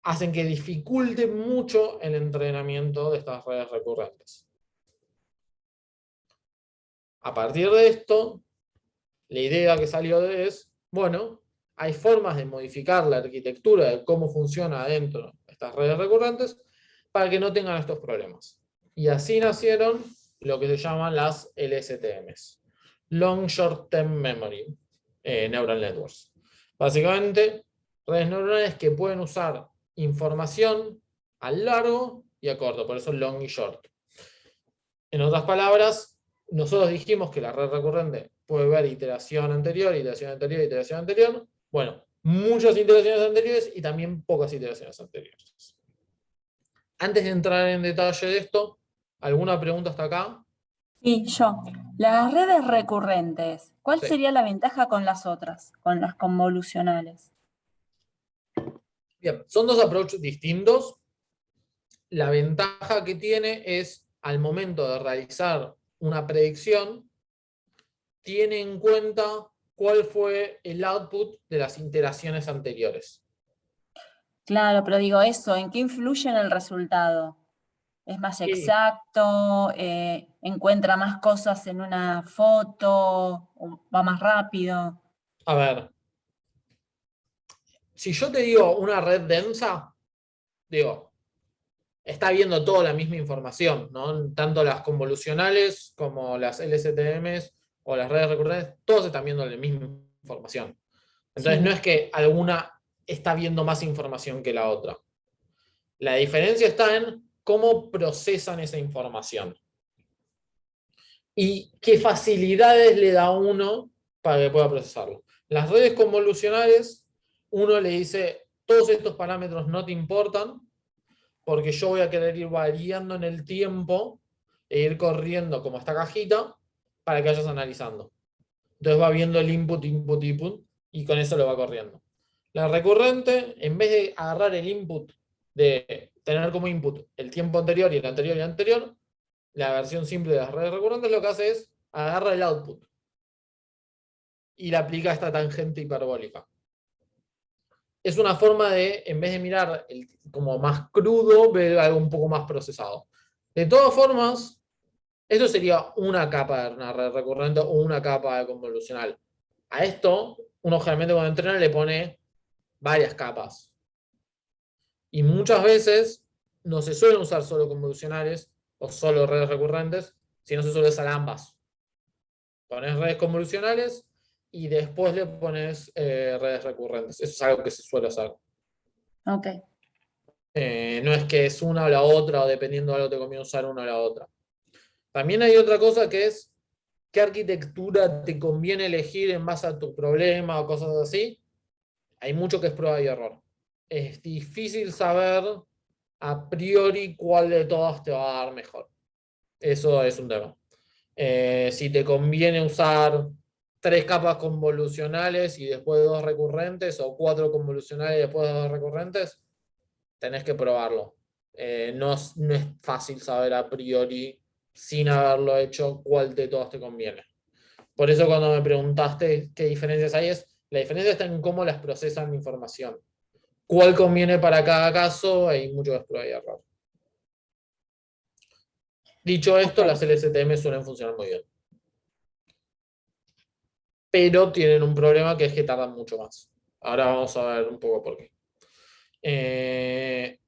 hacen que dificulte mucho el entrenamiento de estas redes recurrentes. A partir de esto, la idea que salió es, bueno, hay formas de modificar la arquitectura de cómo funciona dentro de estas redes recurrentes para que no tengan estos problemas. Y así nacieron lo que se llaman las LSTMs, Long Short Term Memory Neural Networks. Básicamente, redes neuronales que pueden usar información a largo y a corto, por eso long y short. En otras palabras, nosotros dijimos que la red recurrente puede ver iteración anterior, iteración anterior, iteración anterior. Bueno, muchas iteraciones anteriores y también pocas iteraciones anteriores. Antes de entrar en detalle de esto, ¿alguna pregunta hasta acá? Sí, yo. Las redes recurrentes, ¿cuál Sí. sería la ventaja con las otras, con las convolucionales? Bien, son dos approaches distintos. La ventaja que tiene es, al momento de realizar una predicción, tiene en cuenta cuál fue el output de las iteraciones anteriores. Claro, pero digo eso, ¿en qué influye en el resultado? ¿Es más Sí. exacto? encuentra más cosas en una foto, o va más rápido. A ver, si yo te digo una red densa, digo, está viendo toda la misma información, ¿no? Tanto las convolucionales como las LSTMs o las redes recurrentes, todos están viendo la misma información. Entonces Sí. no es que alguna está viendo más información que la otra. La diferencia está en cómo procesan esa información y qué facilidades le da uno para que pueda procesarlo. Las redes convolucionales, uno le dice, todos estos parámetros no te importan, porque yo voy a querer ir variando en el tiempo e ir corriendo como esta cajita para que vayas analizando. Entonces va viendo el input, input, input, y con eso lo va corriendo. La recurrente, en vez de agarrar el input, de tener como input el tiempo anterior y el anterior y el anterior, la versión simple de las redes recurrentes lo que hace es agarra el output y le aplica esta tangente hiperbólica. Es una forma de, en vez de mirar como más crudo, ver algo un poco más procesado. De todas formas, esto sería una capa de una red recurrente o una capa de convolucional. A esto, uno generalmente cuando entrena le pone varias capas. Y muchas veces no se suelen usar solo convolucionales o solo redes recurrentes, sino se suele usar ambas. Pones redes convolucionales y después le pones redes recurrentes. Eso es algo que se suele hacer. Ok. No es que es una o la otra, o dependiendo de algo te conviene usar una o la otra. También hay otra cosa que es qué arquitectura te conviene elegir en base a tu problema o cosas así. Hay mucho que es prueba y error. Es difícil saber a priori cuál de todas te va a dar mejor. Eso es un tema. Si te conviene usar 3 capas convolucionales y después 2 recurrentes, o 4 convolucionales y después 2 recurrentes, tenés que probarlo. No es fácil saber a priori, sin haberlo hecho, cuál de todas te conviene. Por eso cuando me preguntaste qué diferencias hay, la diferencia está en cómo las procesan la información. ¿Cuál conviene para cada caso? Hay mucho que es prueba y error. Dicho esto, Ok. las LSTM suelen funcionar muy bien. Pero tienen un problema que es que tardan mucho más. Ahora vamos a ver un poco por qué.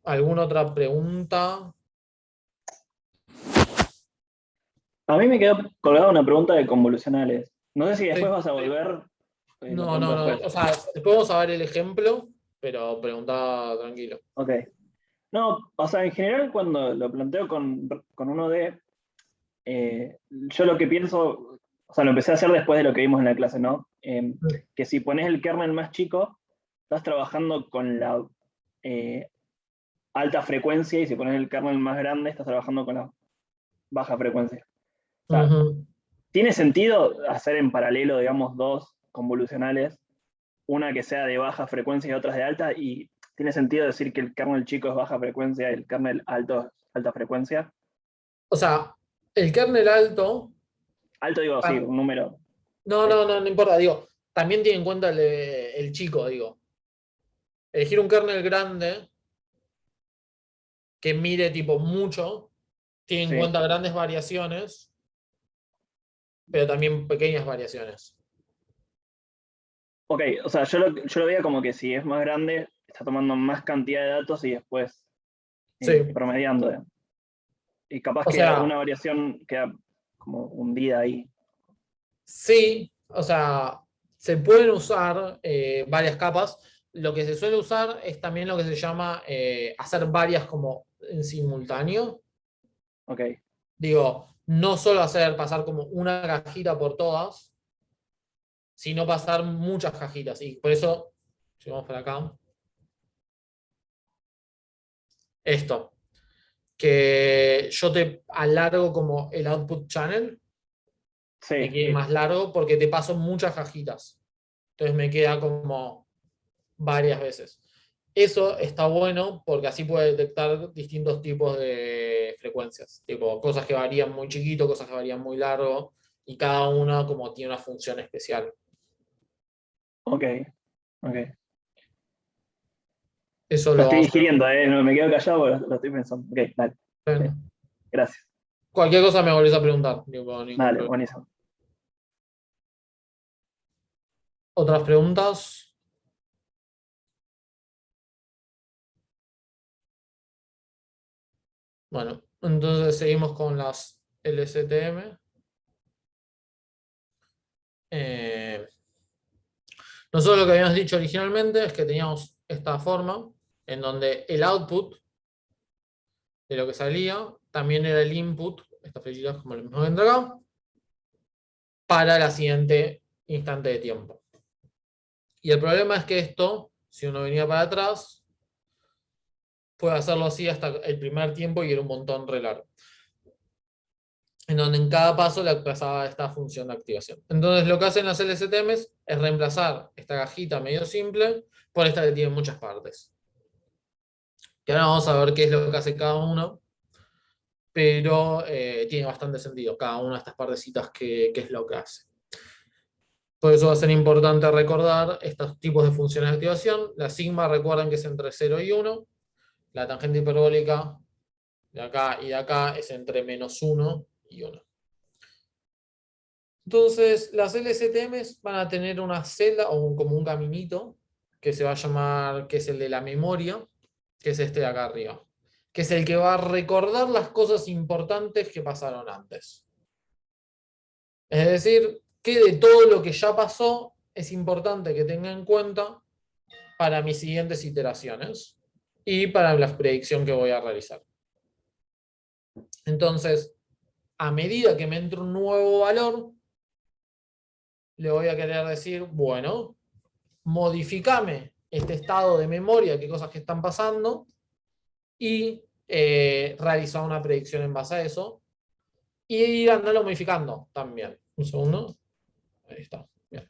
¿Alguna otra pregunta? A mí me quedó colgada una pregunta de convolucionales. No sé si después Sí. vas a volver. La No, pregunto no, no. después. O sea, podemos saber el ejemplo, pero pregunta tranquilo. Ok. No, o sea, en general cuando lo planteo con 1D, yo lo que pienso, o sea, lo empecé a hacer después de lo que vimos en la clase, ¿no? Que si pones el kernel más chico, estás trabajando con la alta frecuencia, y si pones el kernel más grande, estás trabajando con la baja frecuencia. O sea, Ujú. ¿tiene sentido hacer en paralelo, digamos, dos convolucionales, una que sea de baja frecuencia y otra de alta? ¿Y tiene sentido decir que el kernel chico es baja frecuencia y el kernel alto es alta frecuencia? O sea, el kernel alto. Alto digo, sí, un número. No, no, no, no importa. Digo, también tiene en cuenta el chico, digo. Elegir un kernel grande que mire tipo mucho, tiene en Sí. cuenta grandes variaciones, pero también pequeñas variaciones. Ok, o sea, yo lo veía como que si es más grande, está tomando más cantidad de datos y después Sí. promediando. Y capaz O que sea, alguna variación queda como hundida ahí. sí, o sea, se pueden usar varias capas. Lo que se suele usar es también lo que se llama hacer varias como en simultáneo. Ok, Digo, no solo hacer pasar como una cajita por todas, sino pasar muchas cajitas. Y por eso, si vamos para acá, esto, que yo te alargo como el output channel, me sí, quede más largo porque te paso muchas cajitas. Entonces me queda como varias veces. Eso está bueno porque así puede detectar distintos tipos de frecuencias, tipo cosas que varían muy chiquito, cosas que varían muy largo, y cada una como tiene una función especial. ok, ok. Eso Lo lo estoy hace. digiriendo, no me quedo callado, lo estoy pensando. Ok, dale. Gracias. Cualquier cosa me volvés a preguntar. Ningún Dale, problema. buenísimo. ¿Otras preguntas? Bueno, entonces seguimos con las LSTM. Nosotros lo que habíamos dicho originalmente es que teníamos esta forma en donde el output de lo que salía también era el input, estas flechitas como lo mismo que entra acá, para la siguiente instante de tiempo. Y el problema es que esto, si uno venía para atrás, puede hacerlo así hasta el primer tiempo y era un montón re largo. En donde en cada paso le pasaba esta función de activación. Entonces lo que hacen las LSTMs es reemplazar esta cajita medio simple por esta que tiene muchas partes. Que ahora vamos a ver qué es lo que hace cada uno, pero tiene bastante sentido cada una de estas partecitas qué es lo que hace. Por eso va a ser importante recordar estos tipos de funciones de activación. La sigma, recuerden que es entre 0 y 1. La tangente hiperbólica de acá y de acá es entre -1 y 1. Entonces, las LSTMs van a tener una celda o como un caminito que se va a llamar, que es el de la memoria, que es este de acá arriba, que es el que va a recordar las cosas importantes que pasaron antes. Es decir, que de todo lo que ya pasó es importante que tenga en cuenta para mis siguientes iteraciones y para la predicción que voy a realizar. Entonces, a medida que me entre un nuevo valor, le voy a querer decir, bueno, modificame este estado de memoria, qué cosas que están pasando, y realizar una predicción en base a eso, y ir andándolo modificando también. Un segundo. Ahí está. Bien.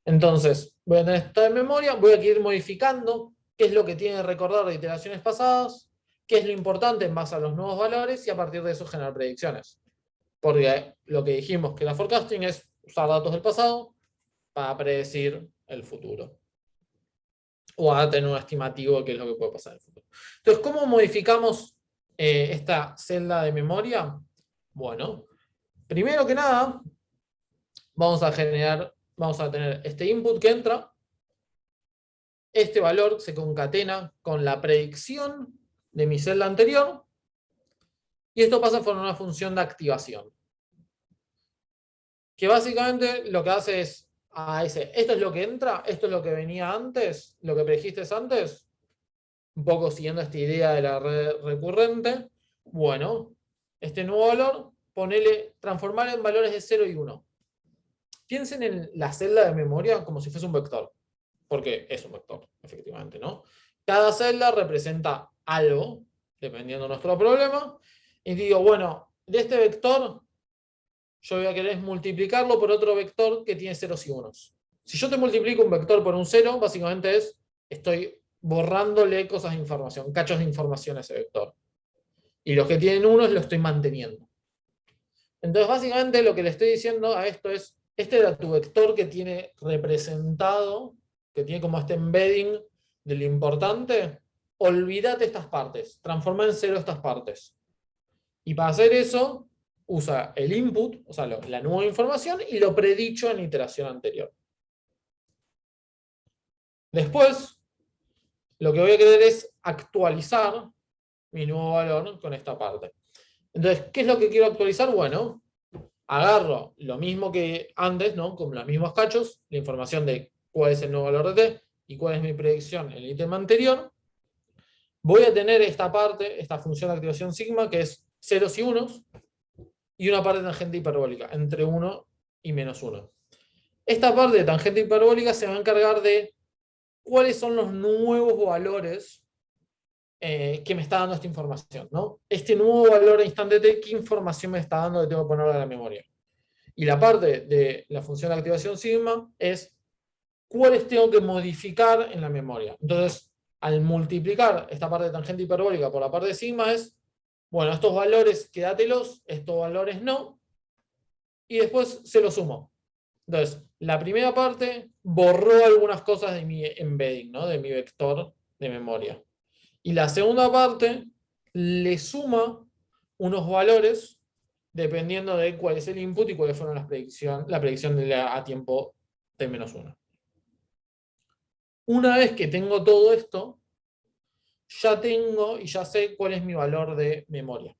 Entonces, voy a tener esto de memoria, voy a ir modificando qué es lo que tiene que recordar de iteraciones pasadas, qué es lo importante en base a los nuevos valores, y a partir de eso generar predicciones. Porque lo que dijimos que la forecasting es usar datos del pasado para predecir el futuro. O a tener un estimativo de qué es lo que puede pasar en el futuro. Entonces, ¿cómo modificamos esta celda de memoria? Bueno, primero que nada, vamos a tener este input que entra, este valor se concatena con la predicción de mi celda anterior, y esto pasa por una función de activación. Que básicamente lo que hace es, dice, esto es lo que entra, esto es lo que venía antes, lo que predijiste antes, un poco siguiendo esta idea de la red recurrente. Bueno, este nuevo valor, transformar en valores de 0 y 1. Piensen en la celda de memoria como si fuese un vector, porque es un vector, efectivamente, ¿no? Cada celda representa algo, dependiendo de nuestro problema, y digo, bueno, de este vector yo voy a querer multiplicarlo por otro vector que tiene ceros y unos. Si yo te multiplico un vector por un 0, básicamente estoy borrándole cosas de información, cachos de información a ese vector. Y los que tienen unos lo estoy manteniendo. Entonces, básicamente lo que le estoy diciendo a esto es, este era tu vector que tiene representado, que tiene como este embedding de lo importante, olvídate estas partes, transforma en 0 estas partes. Y para hacer eso, usa el input, o sea, la nueva información, y lo predicho en iteración anterior. Después, lo que voy a querer es actualizar mi nuevo valor con esta parte. Entonces, ¿qué es lo que quiero actualizar? Bueno, agarro lo mismo que antes, ¿no? Con los mismos cachos, la información de cuál es el nuevo valor de t y cuál es mi predicción en el ítem anterior. Voy a tener esta parte, esta función de activación sigma, que es ceros y unos, y una parte de tangente hiperbólica, entre 1 y -1. Esta parte de tangente hiperbólica se va a encargar de cuáles son los nuevos valores que me está dando esta información, ¿no? Este nuevo valor a instante t, ¿qué información me está dando que tengo que ponerlo a la memoria? Y la parte de la función de activación sigma es cuáles tengo que modificar en la memoria. Entonces, al multiplicar esta parte de tangente hiperbólica por la parte de sigma es, bueno, estos valores quédatelos, estos valores no, y después se los sumo. Entonces, la primera parte borró algunas cosas de mi embedding, ¿no? De mi vector de memoria. Y la segunda parte le suma unos valores dependiendo de cuál es el input y cuáles fueron la predicción a tiempo de -1. Una vez que tengo todo esto, ya tengo y ya sé cuál es mi valor de memoria.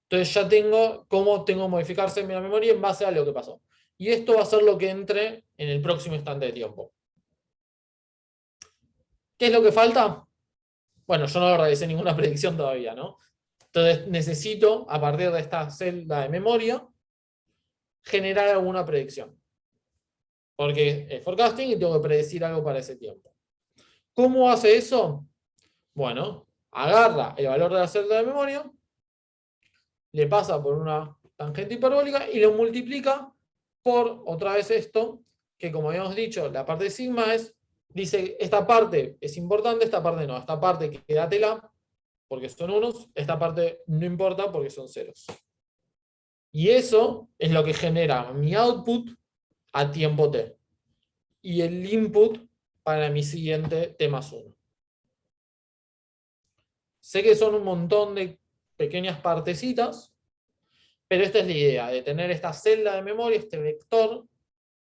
Entonces ya tengo cómo tengo que modificarse mi memoria en base a lo que pasó. Y esto va a ser lo que entre en el próximo instante de tiempo. ¿Qué es lo que falta? Bueno, yo no realicé ninguna predicción todavía, ¿no? Entonces necesito, a partir de esta celda de memoria, generar alguna predicción. Porque es forecasting y tengo que predecir algo para ese tiempo. ¿Cómo hace eso? Bueno, agarra el valor de la celda de memoria, le pasa por una tangente hiperbólica y lo multiplica por otra vez esto, que como habíamos dicho, la parte de sigma dice, esta parte es importante, esta parte no, esta parte quédatela porque son unos, esta parte no importa porque son ceros. Y eso es lo que genera mi output a tiempo t. Y el input para mi siguiente t+1. Sé que son un montón de pequeñas partecitas, pero esta es la idea, de tener esta celda de memoria, este vector,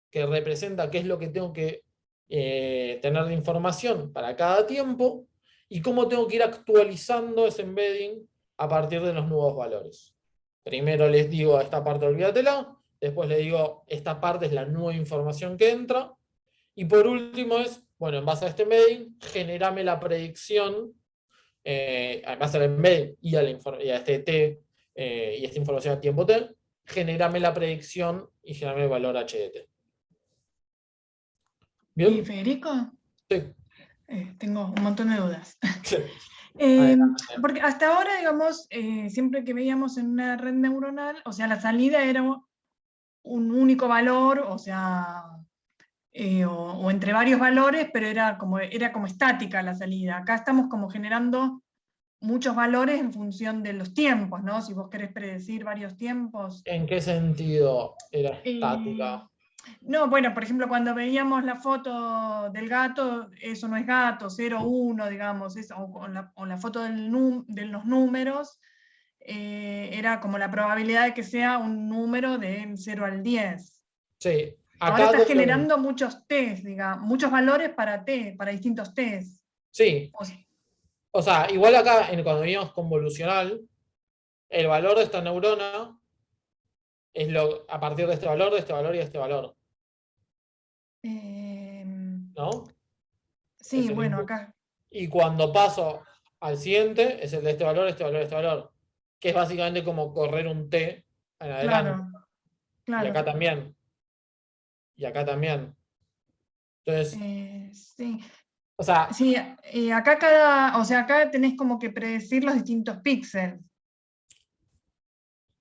que representa qué es lo que tengo que tener de información para cada tiempo, y cómo tengo que ir actualizando ese embedding a partir de los nuevos valores. Primero les digo, esta parte olvídatela, después les digo, esta parte es la nueva información que entra, y por último es, bueno, en base a este embedding, generame la predicción, en base al embedding y a este t, y esta información a tiempo t, generame la predicción y generame el valor h de t. ¿Y ¿Bien? Federico? Sí. Tengo un montón de dudas. Sí. Porque hasta ahora, digamos, siempre que veíamos en una red neuronal, o sea, la salida era un único valor, o sea, o entre varios valores, pero era como estática la salida. Acá estamos como generando muchos valores en función de los tiempos, ¿no? Si vos querés predecir varios tiempos. ¿En qué sentido era estática? No, bueno, por ejemplo, cuando veíamos la foto del gato, eso no es gato, 0, 1, digamos, o la foto de los números, era como la probabilidad de que sea un número de 0 al 10. Sí. Ahora estás generando muchos test, digamos, muchos valores para distintos test. Sí. O sea, igual acá, cuando veíamos convolucional, el valor de esta neurona es a partir de este valor y de este valor. ¿No? Sí, bueno, acá. Y cuando paso al siguiente, es el de este valor, este valor, este valor. Que es básicamente como correr un T en adelante. Claro. Y acá también. Y acá también. Entonces. Sí. O sea. Sí, acá acá tenés como que predecir los distintos píxeles.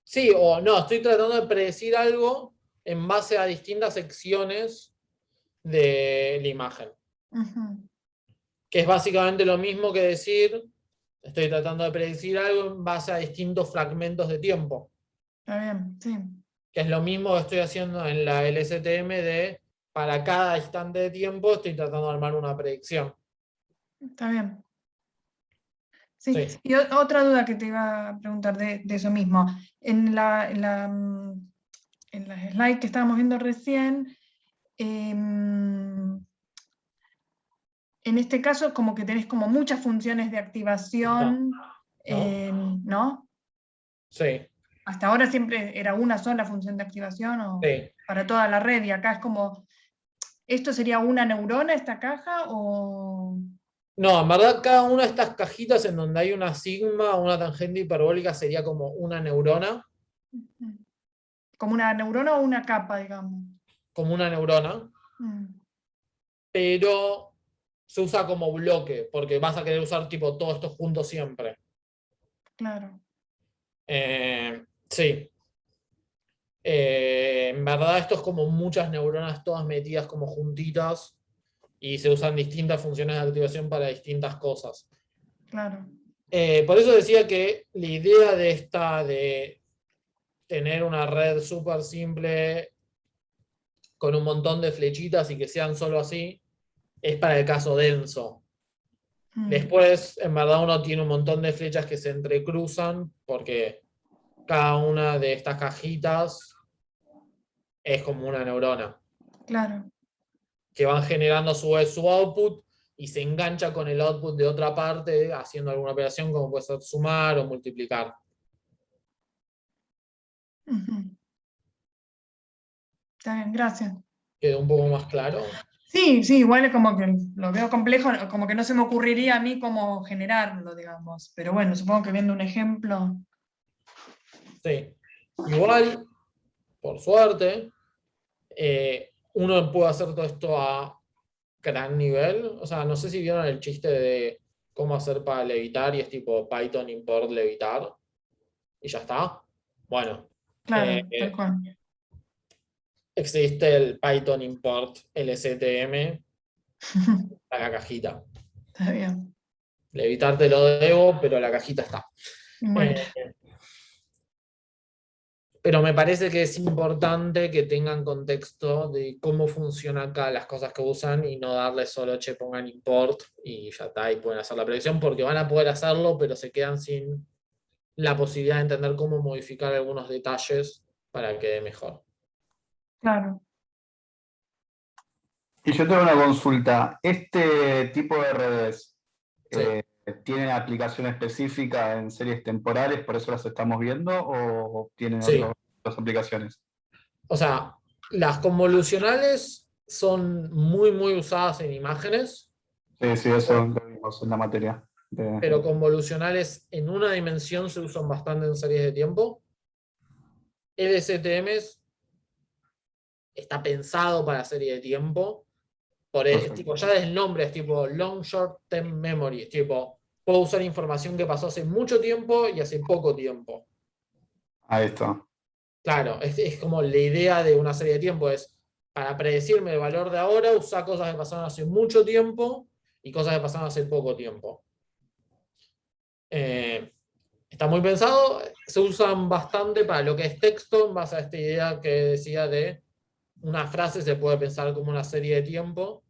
Sí, o no, estoy tratando de predecir algo en base a distintas secciones de la imagen. Que es básicamente lo mismo que decir, estoy tratando de predecir algo en base a distintos fragmentos de tiempo. Está bien, sí. Que es lo mismo que estoy haciendo en la LSTM de, para cada instante de tiempo, estoy tratando de armar una predicción. Está bien. Sí. Y otra duda que te iba a preguntar de eso mismo. En la slide que estábamos viendo recién, en este caso como que tenés como muchas funciones de activación, ¿no? Sí. Hasta ahora siempre era una sola función de activación Sí. Para toda la red, y acá es como, ¿esto sería una neurona, esta caja, o...? No, en verdad cada una de estas cajitas en donde hay una sigma o una tangente hiperbólica sería como una neurona. ¿Como una neurona o una capa, digamos? Como una neurona. Pero se usa como bloque, porque vas a querer usar tipo todo esto junto siempre. Claro. Sí. En verdad esto es como muchas neuronas todas metidas como juntitas y se usan distintas funciones de activación para distintas cosas. Claro. Por eso decía que la idea de esta de tener una red súper simple con un montón de flechitas y que sean solo así es para el caso denso. Después, en verdad, uno tiene un montón de flechas que se entrecruzan porque cada una de estas cajitas es como una neurona, Claro. que van generando a su vez su output y se engancha con el output de otra parte haciendo alguna operación como puede ser sumar o multiplicar. Ujú. Está bien, gracias. ¿Quedó un poco más claro? Sí, igual es como que lo veo complejo, como que no se me ocurriría a mí cómo generarlo, digamos. Pero bueno, supongo que viendo un ejemplo. Sí. Igual, por suerte, uno puede hacer todo esto a gran nivel. O sea, no sé si vieron el chiste de cómo hacer para levitar y es tipo Python import levitar y ya está. Bueno, Claro, tal cual. existe el Python import LSTM a la cajita. Está bien. Levitar te lo debo, pero la cajita está. Bueno, Pero me parece que es importante que tengan contexto de cómo funciona acá las cosas que usan y no darles solo, che, pongan import y ya está, y pueden hacer la predicción, porque van a poder hacerlo, pero se quedan sin la posibilidad de entender cómo modificar algunos detalles para que quede mejor. claro. Y yo tengo una consulta. ¿Este tipo de redes Sí. tienen aplicación específica en series temporales, por eso las estamos viendo, o tienen Sí. otras aplicaciones? O sea, las convolucionales son muy, muy usadas en imágenes, Sí, eso lo vimos en la materia. pero convolucionales en una dimensión se usan bastante en series de tiempo. LSTMs está pensado para serie de tiempo. Tipo, ya desde el nombre es tipo long short term memory. Es tipo, puedo usar información que pasó hace mucho tiempo y hace poco tiempo. Ahí está. Claro, es como la idea de una serie de tiempo, es para predecirme el valor de ahora, usar cosas que pasaron hace mucho tiempo y cosas que pasaron hace poco tiempo. Está muy pensado, se usan bastante para lo que es texto, en base a esta idea que decía de una frase se puede pensar como una serie de tiempo,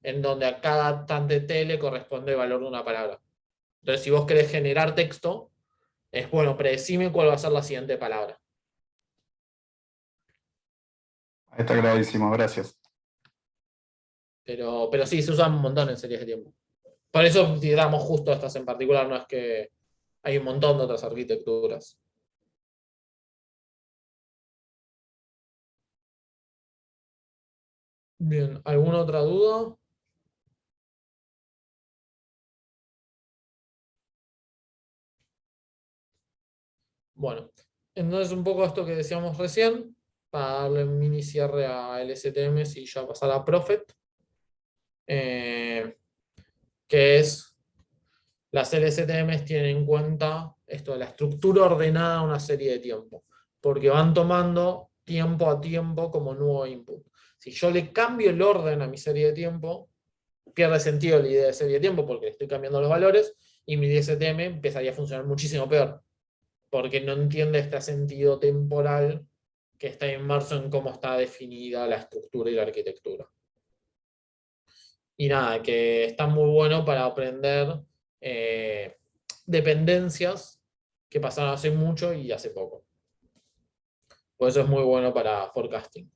en donde a cada t le corresponde el valor de una palabra. Entonces, si vos querés generar texto, es bueno, predecime cuál va a ser la siguiente palabra. Ahí está clarísimo, gracias. Pero sí, se usan un montón en series de tiempo. Por eso damos justo estas en particular, no es que hay un montón de otras arquitecturas. Bien, ¿alguna otra duda? Bueno, entonces un poco esto que decíamos recién, para darle un mini cierre a LSTM y ya pasar a Prophet, que es, las LSTMs tienen en cuenta esto de la estructura ordenada de una serie de tiempo, porque van tomando tiempo a tiempo como nuevo input. Si yo le cambio el orden a mi serie de tiempo, pierde sentido la idea de serie de tiempo porque le estoy cambiando los valores y mi DSTM empezaría a funcionar muchísimo peor, porque no entiende este sentido temporal que está inmerso en cómo está definida la estructura y la arquitectura. Y nada, que está muy bueno para aprender dependencias que pasaron hace mucho y hace poco. Por eso es muy bueno para forecasting.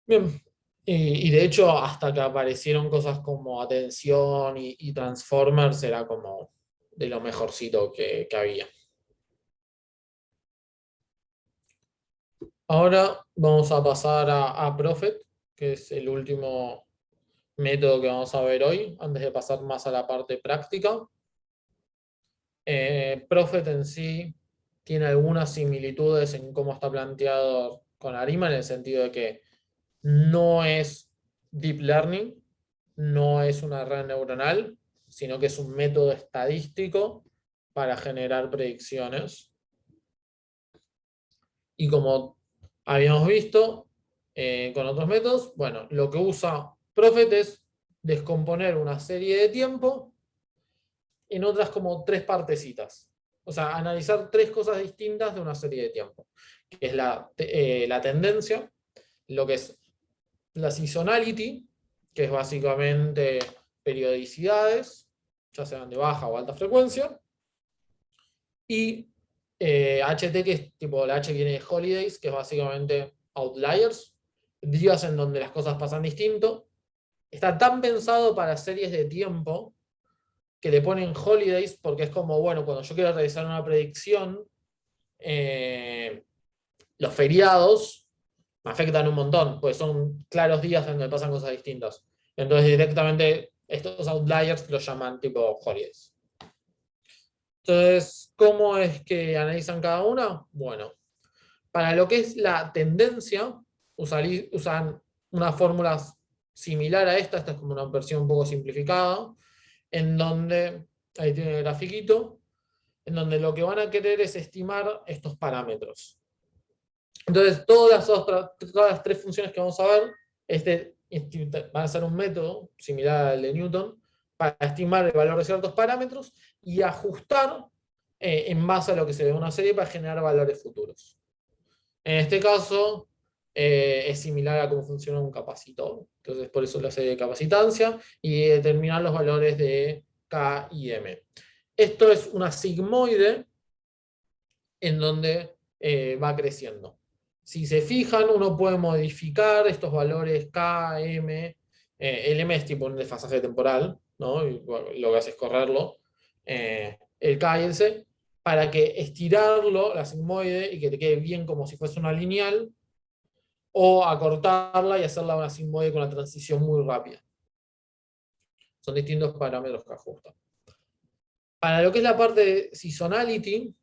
Bien, y de hecho hasta que aparecieron cosas como atención y transformers era como de lo mejorcito que había. Ahora vamos a pasar a Prophet, que es el último método que vamos a ver hoy, antes de pasar más a la parte práctica. Prophet en sí tiene algunas similitudes en cómo está planteado con ARIMA, en el sentido de que no es deep learning, no es una red neuronal, sino que es un método estadístico para generar predicciones. Y como habíamos visto con otros métodos, bueno, lo que usa Prophet es descomponer una serie de tiempo en otras como tres partecitas. O sea, analizar tres cosas distintas de una serie de tiempo, que es la tendencia, lo que es la seasonality, que es básicamente periodicidades, ya sean de baja o alta frecuencia, y HT, que es tipo, la H viene de holidays, que es básicamente outliers, días en donde las cosas pasan distinto. Está tan pensado para series de tiempo que le ponen holidays porque es como, bueno, cuando yo quiero realizar una predicción, los feriados me afectan un montón, pues son claros días en donde pasan cosas distintas. Entonces directamente estos outliers los llaman tipo holidays. Entonces, ¿cómo es que analizan cada una? Bueno, para lo que es la tendencia, usan una fórmula similar a esta es como una versión un poco simplificada, en donde, ahí tiene el grafiquito, en donde lo que van a querer es estimar estos parámetros. Entonces, todas las tres funciones que vamos a ver, van a ser un método similar al de Newton, para estimar el valor de ciertos parámetros y ajustar en base a lo que se ve en una serie para generar valores futuros. En este caso, es similar a cómo funciona un capacitor. Entonces, por eso la serie de capacitancia y determinar los valores de K y M. Esto es una sigmoide en donde va creciendo. Si se fijan, uno puede modificar estos valores K, M. El M es tipo un desfasaje temporal, ¿no? Y, bueno, lo que hace es correrlo. El K y el C, para que estirarlo, la sigmoide, y que te quede bien como si fuese una lineal, o acortarla y hacerla una sigmoide con una transición muy rápida. Son distintos parámetros que ajustan. Para lo que es la parte de seasonality,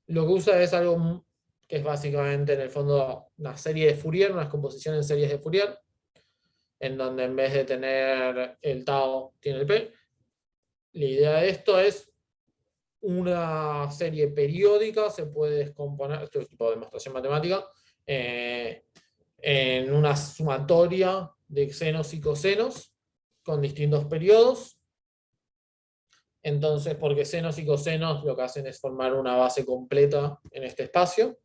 lo que usa es algo que es básicamente en el fondo una serie de Fourier, una descomposición en series de Fourier, en donde en vez de tener el tau tiene el P. La idea de esto es una serie periódica, se puede descomponer, esto es tipo de demostración matemática, en una sumatoria de senos y cosenos con distintos periodos. Entonces, porque senos y cosenos lo que hacen es formar una base completa en este espacio.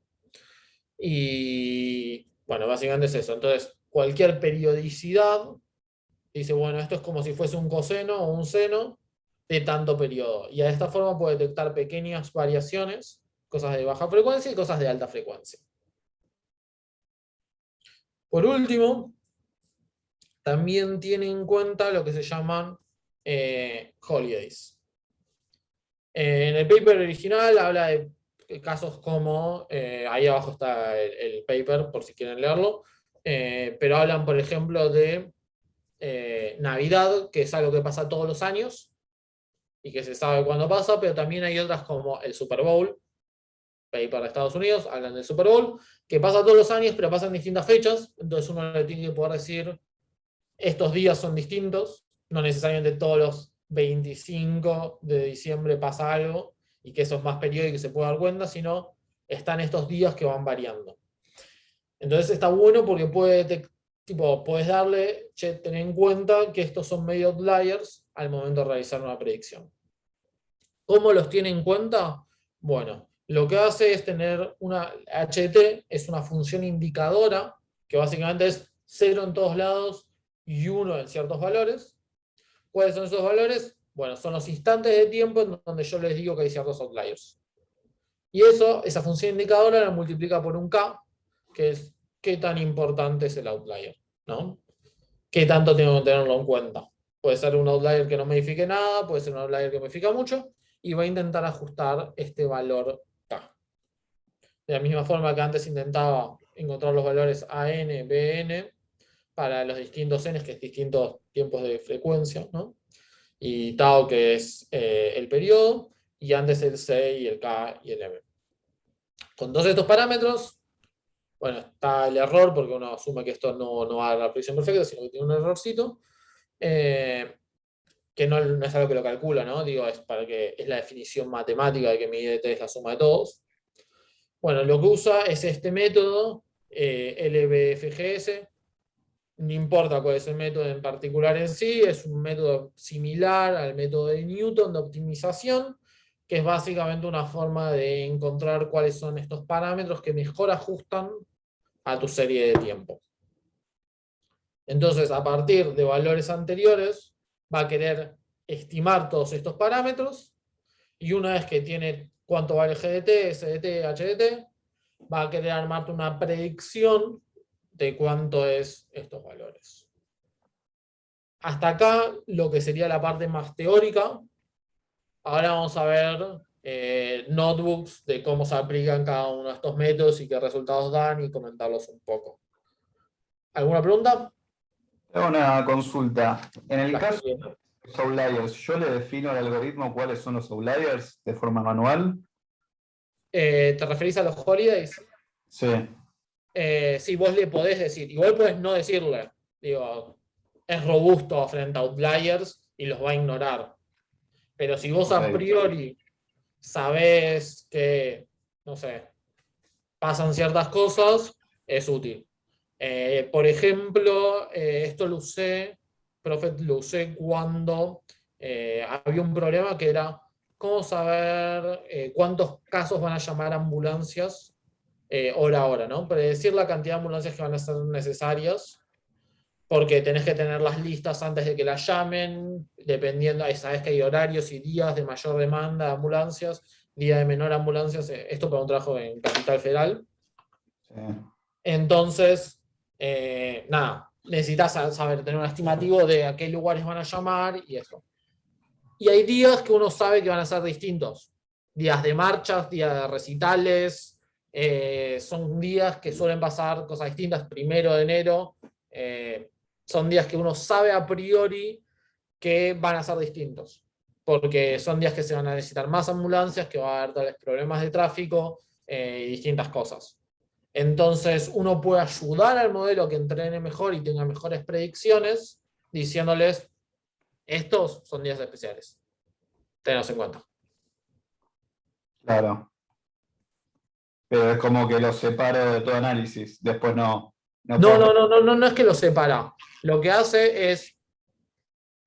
Y bueno, básicamente es eso. Entonces, cualquier periodicidad, dice, bueno, esto es como si fuese un coseno o un seno de tanto periodo. Y de esta forma puede detectar pequeñas variaciones, cosas de baja frecuencia y cosas de alta frecuencia. Por último, también tiene en cuenta lo que se llaman holidays. En el paper original habla de casos como, ahí abajo está el paper por si quieren leerlo, pero hablan, por ejemplo, de Navidad, que es algo que pasa todos los años y que se sabe cuándo pasa, pero también hay otras como el Super Bowl, paper de Estados Unidos, hablan del Super Bowl, que pasa todos los años, pero pasa en distintas fechas, entonces uno le tiene que poder decir, estos días son distintos, no necesariamente todos los 25 de diciembre pasa algo, y que eso es más periódico y se puede dar cuenta, sino están estos días que van variando. Entonces está bueno porque puedes darle, che, ten en cuenta que estos son medio outliers al momento de realizar una predicción. ¿Cómo los tiene en cuenta? Bueno, lo que hace es tener una HT, es una función indicadora, que básicamente es 0 en todos lados y 1 en ciertos valores. ¿Cuáles son esos valores? Bueno, son los instantes de tiempo en donde yo les digo que hay ciertos outliers. Y esa función indicadora la multiplica por un K, que es qué tan importante es el outlier, ¿no? ¿Qué tanto tengo que tenerlo en cuenta? Puede ser un outlier que no modifique nada, puede ser un outlier que modifica mucho, y va a intentar ajustar este valor K. De la misma forma que antes intentaba encontrar los valores AN, BN, para los distintos N, que es distintos tiempos de frecuencia, ¿no? Y tau, que es el periodo, y antes el C y el K y el M. Con todos estos parámetros, bueno, está el error, porque uno asume que esto no va a dar la predicción perfecta, sino que tiene un errorcito, que no es algo que lo calcula, ¿no? Digo, es la definición matemática de que mi IDT es la suma de todos. Bueno, lo que usa es este método, LBFGS. No importa cuál es el método en particular en sí, es un método similar al método de Newton de optimización, que es básicamente una forma de encontrar cuáles son estos parámetros que mejor ajustan a tu serie de tiempo. Entonces, a partir de valores anteriores, va a querer estimar todos estos parámetros, y una vez que tiene cuánto vale GDT, SDT, HDT, va a querer armarte una predicción de cuánto es estos valores. Hasta acá lo que sería la parte más teórica. Ahora vamos a ver notebooks de cómo se aplican cada uno de estos métodos y qué resultados dan y comentarlos un poco. ¿Alguna pregunta? Tengo una consulta. En el Las caso que de los outliers, ¿yo le defino al algoritmo cuáles son los outliers de forma manual? ¿Te referís a los holidays? Sí. Sí, vos le podés decir. Igual podés no decirle. Digo, es robusto frente a outliers y los va a ignorar. Pero si vos a Ok. priori sabés que, no sé, pasan ciertas cosas, es útil. Por ejemplo, esto lo usé cuando había un problema que era cómo saber cuántos casos van a llamar ambulancias hora a hora, ¿no? Predecir la cantidad de ambulancias que van a ser necesarias, porque tenés que tener las listas antes de que las llamen, dependiendo, sabés que hay horarios y días de mayor demanda de ambulancias, día de menor ambulancias, esto para un trabajo en Capital Federal. Sí. Entonces, nada, necesitas saber, tener un estimativo de a qué lugares van a llamar y eso. Y hay días que uno sabe que van a ser distintos. Días de marchas, días de recitales, son días que suelen pasar cosas distintas. 1 de enero, son días que uno sabe a priori que van a ser distintos. Porque son días que se van a necesitar más ambulancias, que va a haber tales problemas de tráfico y distintas cosas. Entonces, uno puede ayudar al modelo que entrene mejor y tenga mejores predicciones, diciéndoles, estos son días especiales. Tenlos en cuenta. Claro. Pero es como que los separo de todo análisis. Después no puedo- No es que lo separa. Lo que hace es,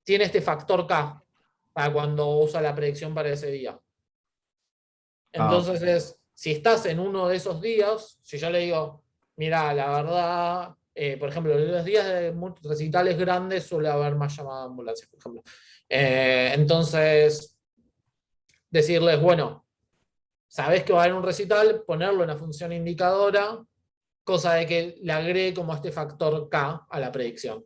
tiene este factor K para cuando usa la predicción para ese día. Entonces si estás en uno de esos días, si yo le digo, mira, la verdad, por ejemplo, en los días de recitales grandes suele haber más llamadas de ambulancias, por ejemplo. Entonces, decirles, bueno, sabés que va a haber un recital, ponerlo en la función indicadora, cosa de que le agregue como este factor K a la predicción.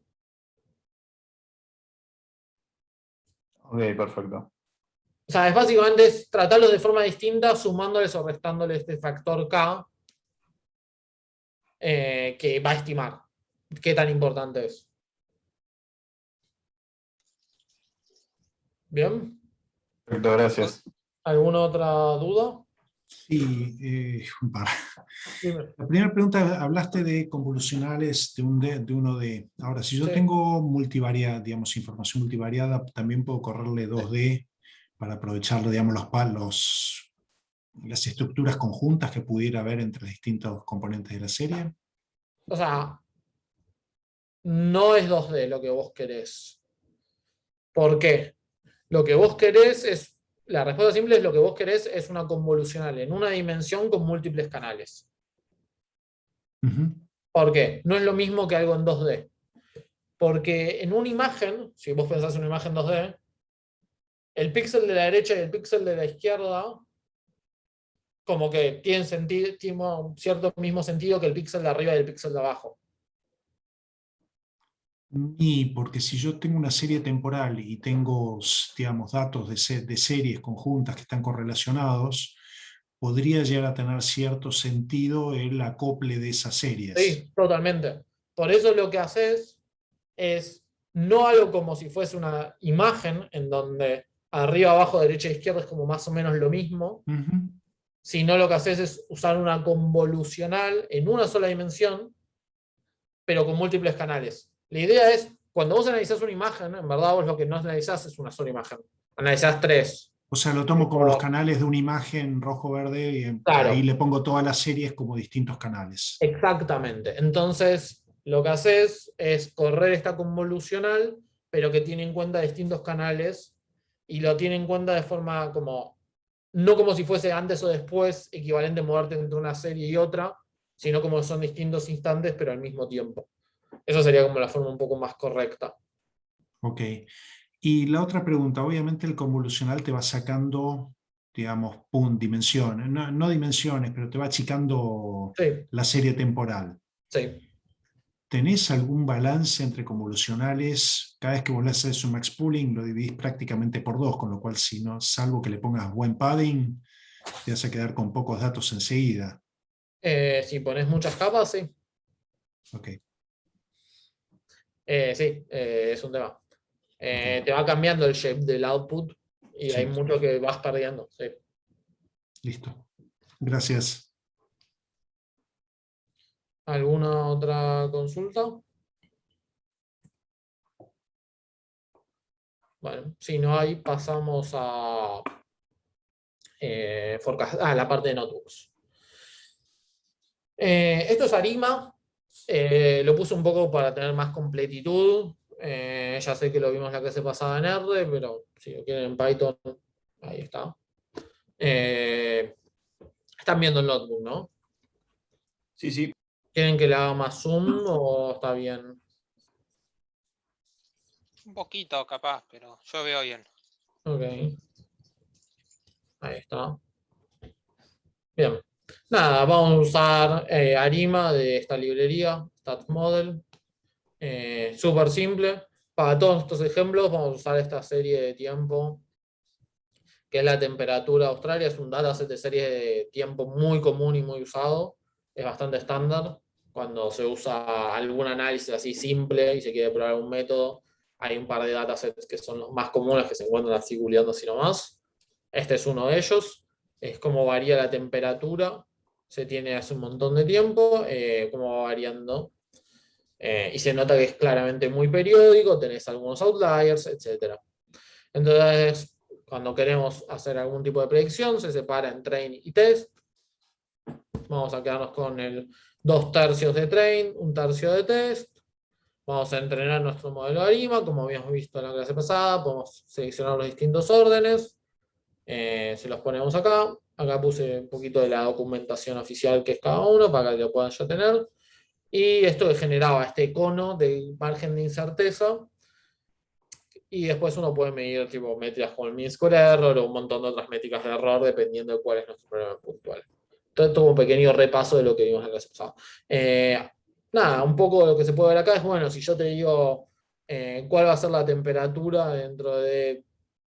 Ok, perfecto. O sea, básicamente es tratarlos de forma distinta, sumándoles o restándoles este factor K que va a estimar qué tan importante es. ¿Bien? Perfecto, gracias. ¿Alguna otra duda? Sí, un par. Dime. La primera pregunta, hablaste de convolucionales de de 1D. Ahora, si yo Sí. tengo multivariada, digamos, información multivariada, también puedo correrle 2D para aprovechar, digamos, las estructuras conjuntas que pudiera haber entre distintos componentes de la serie. O sea, no es 2D lo que vos querés. ¿Por qué? Lo que vos querés es, la respuesta simple es lo que vos querés es una convolucional en una dimensión con múltiples canales. Ujú. ¿Por qué? No es lo mismo que algo en 2D. Porque en una imagen, si vos pensás en una imagen 2D, el píxel de la derecha y el píxel de la izquierda como que tienen un cierto mismo sentido que el píxel de arriba y el píxel de abajo. Y porque si yo tengo una serie temporal y tengo, digamos, datos de series conjuntas que están correlacionados, podría llegar a tener cierto sentido el acople de esas series. Sí, totalmente. Por eso lo que haces es no algo como si fuese una imagen en donde arriba, abajo, derecha e izquierda es como más o menos lo mismo, Ujú. sino lo que haces es usar una convolucional en una sola dimensión, pero con múltiples canales. La idea es, cuando vos analizás una imagen, en verdad vos lo que no analizás es una sola imagen, analizás 3. O sea, lo tomo como los canales de una imagen rojo-verde y Claro. ahí le pongo todas las series como distintos canales. Exactamente. Entonces, lo que haces es correr esta convolucional, pero que tiene en cuenta distintos canales y lo tiene en cuenta de forma como, no como si fuese antes o después, equivalente a moverte entre una serie y otra, sino como son distintos instantes, pero al mismo tiempo. Eso sería como la forma un poco más correcta. Ok. Y la otra pregunta, obviamente el convolucional te va sacando, digamos, dimensiones, no dimensiones, pero te va achicando Sí, la serie temporal. sí. ¿Tenés algún balance entre convolucionales? Cada vez que vos le haces un max pooling lo dividís prácticamente por 2, con lo cual si no, salvo que le pongas buen padding, te vas a quedar con pocos datos enseguida. Si pones muchas capas, sí. Ok, Sí, es un tema. Te va cambiando el shape del output y hay sí, mucho que vas perdiendo. Sí. listo. Gracias. ¿Alguna otra consulta? Bueno, si no hay, pasamos a la parte de notebooks. Esto es Arima. Lo puse un poco para tener más completitud. Ya sé que lo vimos la clase pasada en R, pero si lo quieren en Python, ahí está. Están viendo el notebook, ¿no? Sí, sí. ¿Quieren que le haga más zoom o está bien? Un poquito capaz, pero yo veo bien. Ok. Ahí está. Bien. Nada, vamos a usar Arima de esta librería, StatModel. Súper simple. Para todos estos ejemplos vamos a usar esta serie de tiempo, que es la temperatura australia. Es un dataset de serie de tiempo muy común y muy usado. Es bastante estándar. Cuando se usa algún análisis así simple y se quiere probar un método, hay un par de datasets que son los más comunes que se encuentran así googleando así nomás. Este es uno de ellos. Es cómo varía la temperatura. Se tiene hace un montón de tiempo, cómo va variando. Y se nota que es claramente muy periódico, tenés algunos outliers, etc. Entonces, cuando queremos hacer algún tipo de predicción, se separa en train y test. Vamos a quedarnos con el 2/3 de train, 1/3 de test. Vamos a entrenar nuestro modelo de ARIMA, como habíamos visto en la clase pasada. Podemos seleccionar los distintos órdenes. Se los ponemos acá. Acá puse un poquito de la documentación oficial que es cada uno, para que lo puedan ya tener. Y esto generaba este cono del margen de incerteza. Y después uno puede medir tipo métricas como el mean square error o un montón de otras métricas de error dependiendo de cuál es nuestro problema puntual. Entonces, todo un pequeño repaso de lo que vimos en la clase pasada. Nada, un poco lo que se puede ver acá es, bueno, si yo te digo cuál va a ser la temperatura dentro de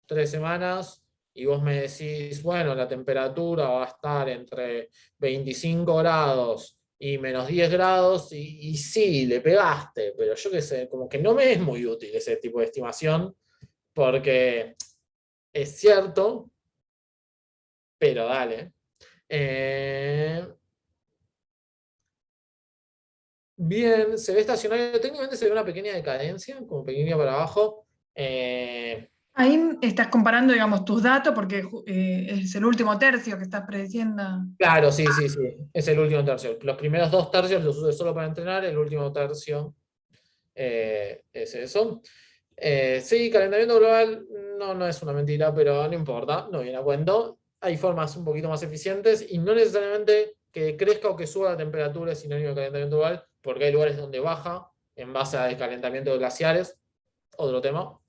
3 semanas y vos me decís, bueno, la temperatura va a estar entre 25 grados y menos 10 grados, y sí, le pegaste, pero yo qué sé, como que no me es muy útil ese tipo de estimación, porque es cierto, pero dale. Bien, se ve estacionario, técnicamente se ve una pequeña decadencia, como pequeña para abajo. Ahí estás comparando, digamos, tus datos porque es el último tercio que estás prediciendo. Claro, sí, sí, sí, es el último tercio. Los primeros 2/3 los usé solo para entrenar, el último tercio es eso. Sí, calentamiento global no es una mentira, pero no importa, no viene a cuento. Hay formas un poquito más eficientes y no necesariamente que crezca o que suba la temperatura es sinónimo de calentamiento global, porque hay lugares donde baja en base al calentamiento de glaciares, otro tema.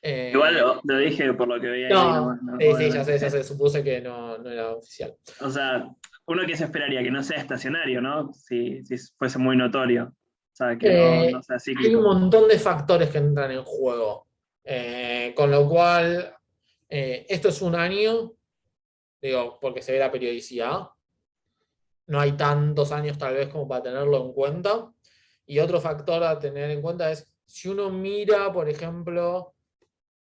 Igual lo dije por lo que veía ahí No, nomás, ¿no? sí, ya Obviamente. sé, supuse que no era oficial. O sea, uno que se esperaría que no sea estacionario, ¿no? Si fuese muy notorio. O sea, que no sea Hay un cíclico. montón de factores que entran en juego. Con lo cual, esto es un año, digo, porque se ve la periodicidad. No hay tantos años tal vez como para tenerlo en cuenta. Y otro factor a tener en cuenta es, si uno mira, por ejemplo,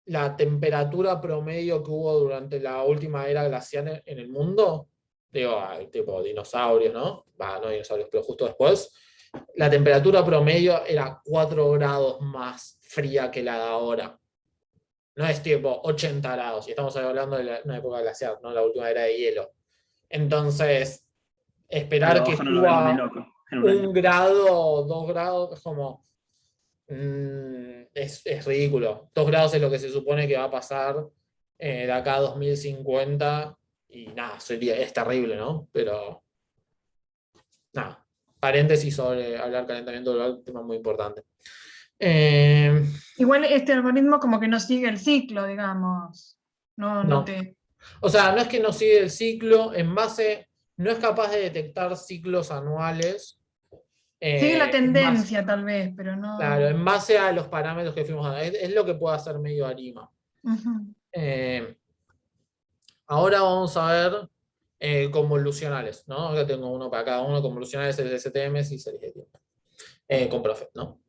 la temperatura promedio que hubo durante la última era glacial en el mundo, digo, tipo dinosaurios, ¿no? No dinosaurios, pero justo después, la temperatura promedio era 4 grados más fría que la de ahora. No es tipo 80 grados, y estamos hablando de una época glacial, ¿no? La última era de hielo. Entonces, esperar Claro, que ojo, no lo vemos ni suba loco en un año. 1 grado o 2 grados es como. Es ridículo. 2 grados es lo que se supone que va a pasar de acá a 2050. Y nada, es terrible, ¿no? Pero. Nada. paréntesis sobre hablar calentamiento global, tema muy importante. Igual este algoritmo como que no sigue el ciclo, digamos. No No. te... O sea, no es que no sigue el ciclo, en base, no es capaz de detectar ciclos anuales. Sigue la en tendencia tal vez, pero no... Claro, en base a los parámetros que fuimos dando. Es lo que puede hacer medio ARIMA. Ujú. Ahora vamos a ver convolucionales, ¿no? Acá tengo uno para cada uno, convolucionales, series de STMs y series de tiempo. Con Prophet, ¿no?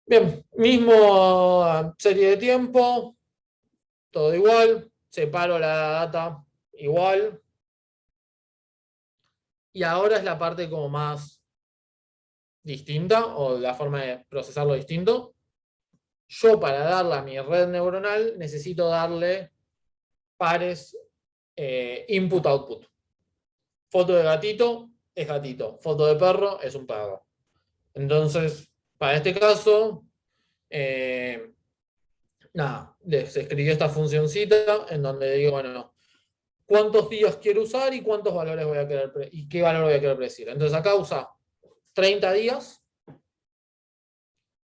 Bien, mismo serie de tiempo, todo igual, separo la data igual. Y ahora es la parte como más distinta, o la forma de procesarlo distinto. Yo para darle a mi red neuronal necesito darle pares input-output. Foto de gatito es gatito, foto de perro es un perro. Entonces, para este caso, nada, les escribí esta funcioncita en donde digo, bueno, cuántos días quiero usar y cuántos valores voy a querer y qué valor voy a querer predecir. Entonces acá usa 30 días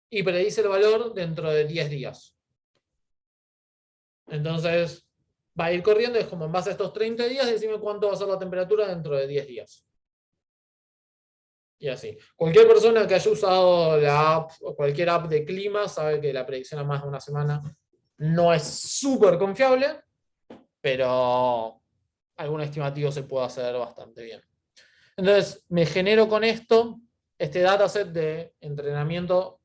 y predice el valor dentro de 10 días. Entonces va a ir corriendo, es como en base a estos 30 días, decime cuánto va a ser la temperatura dentro de 10 días. Y así. Cualquier persona que haya usado la app o cualquier app de clima sabe que la predicción a más de una semana no es súper confiable, pero algún estimativo se puede hacer bastante bien. Entonces, me genero con esto este dataset de entrenamiento,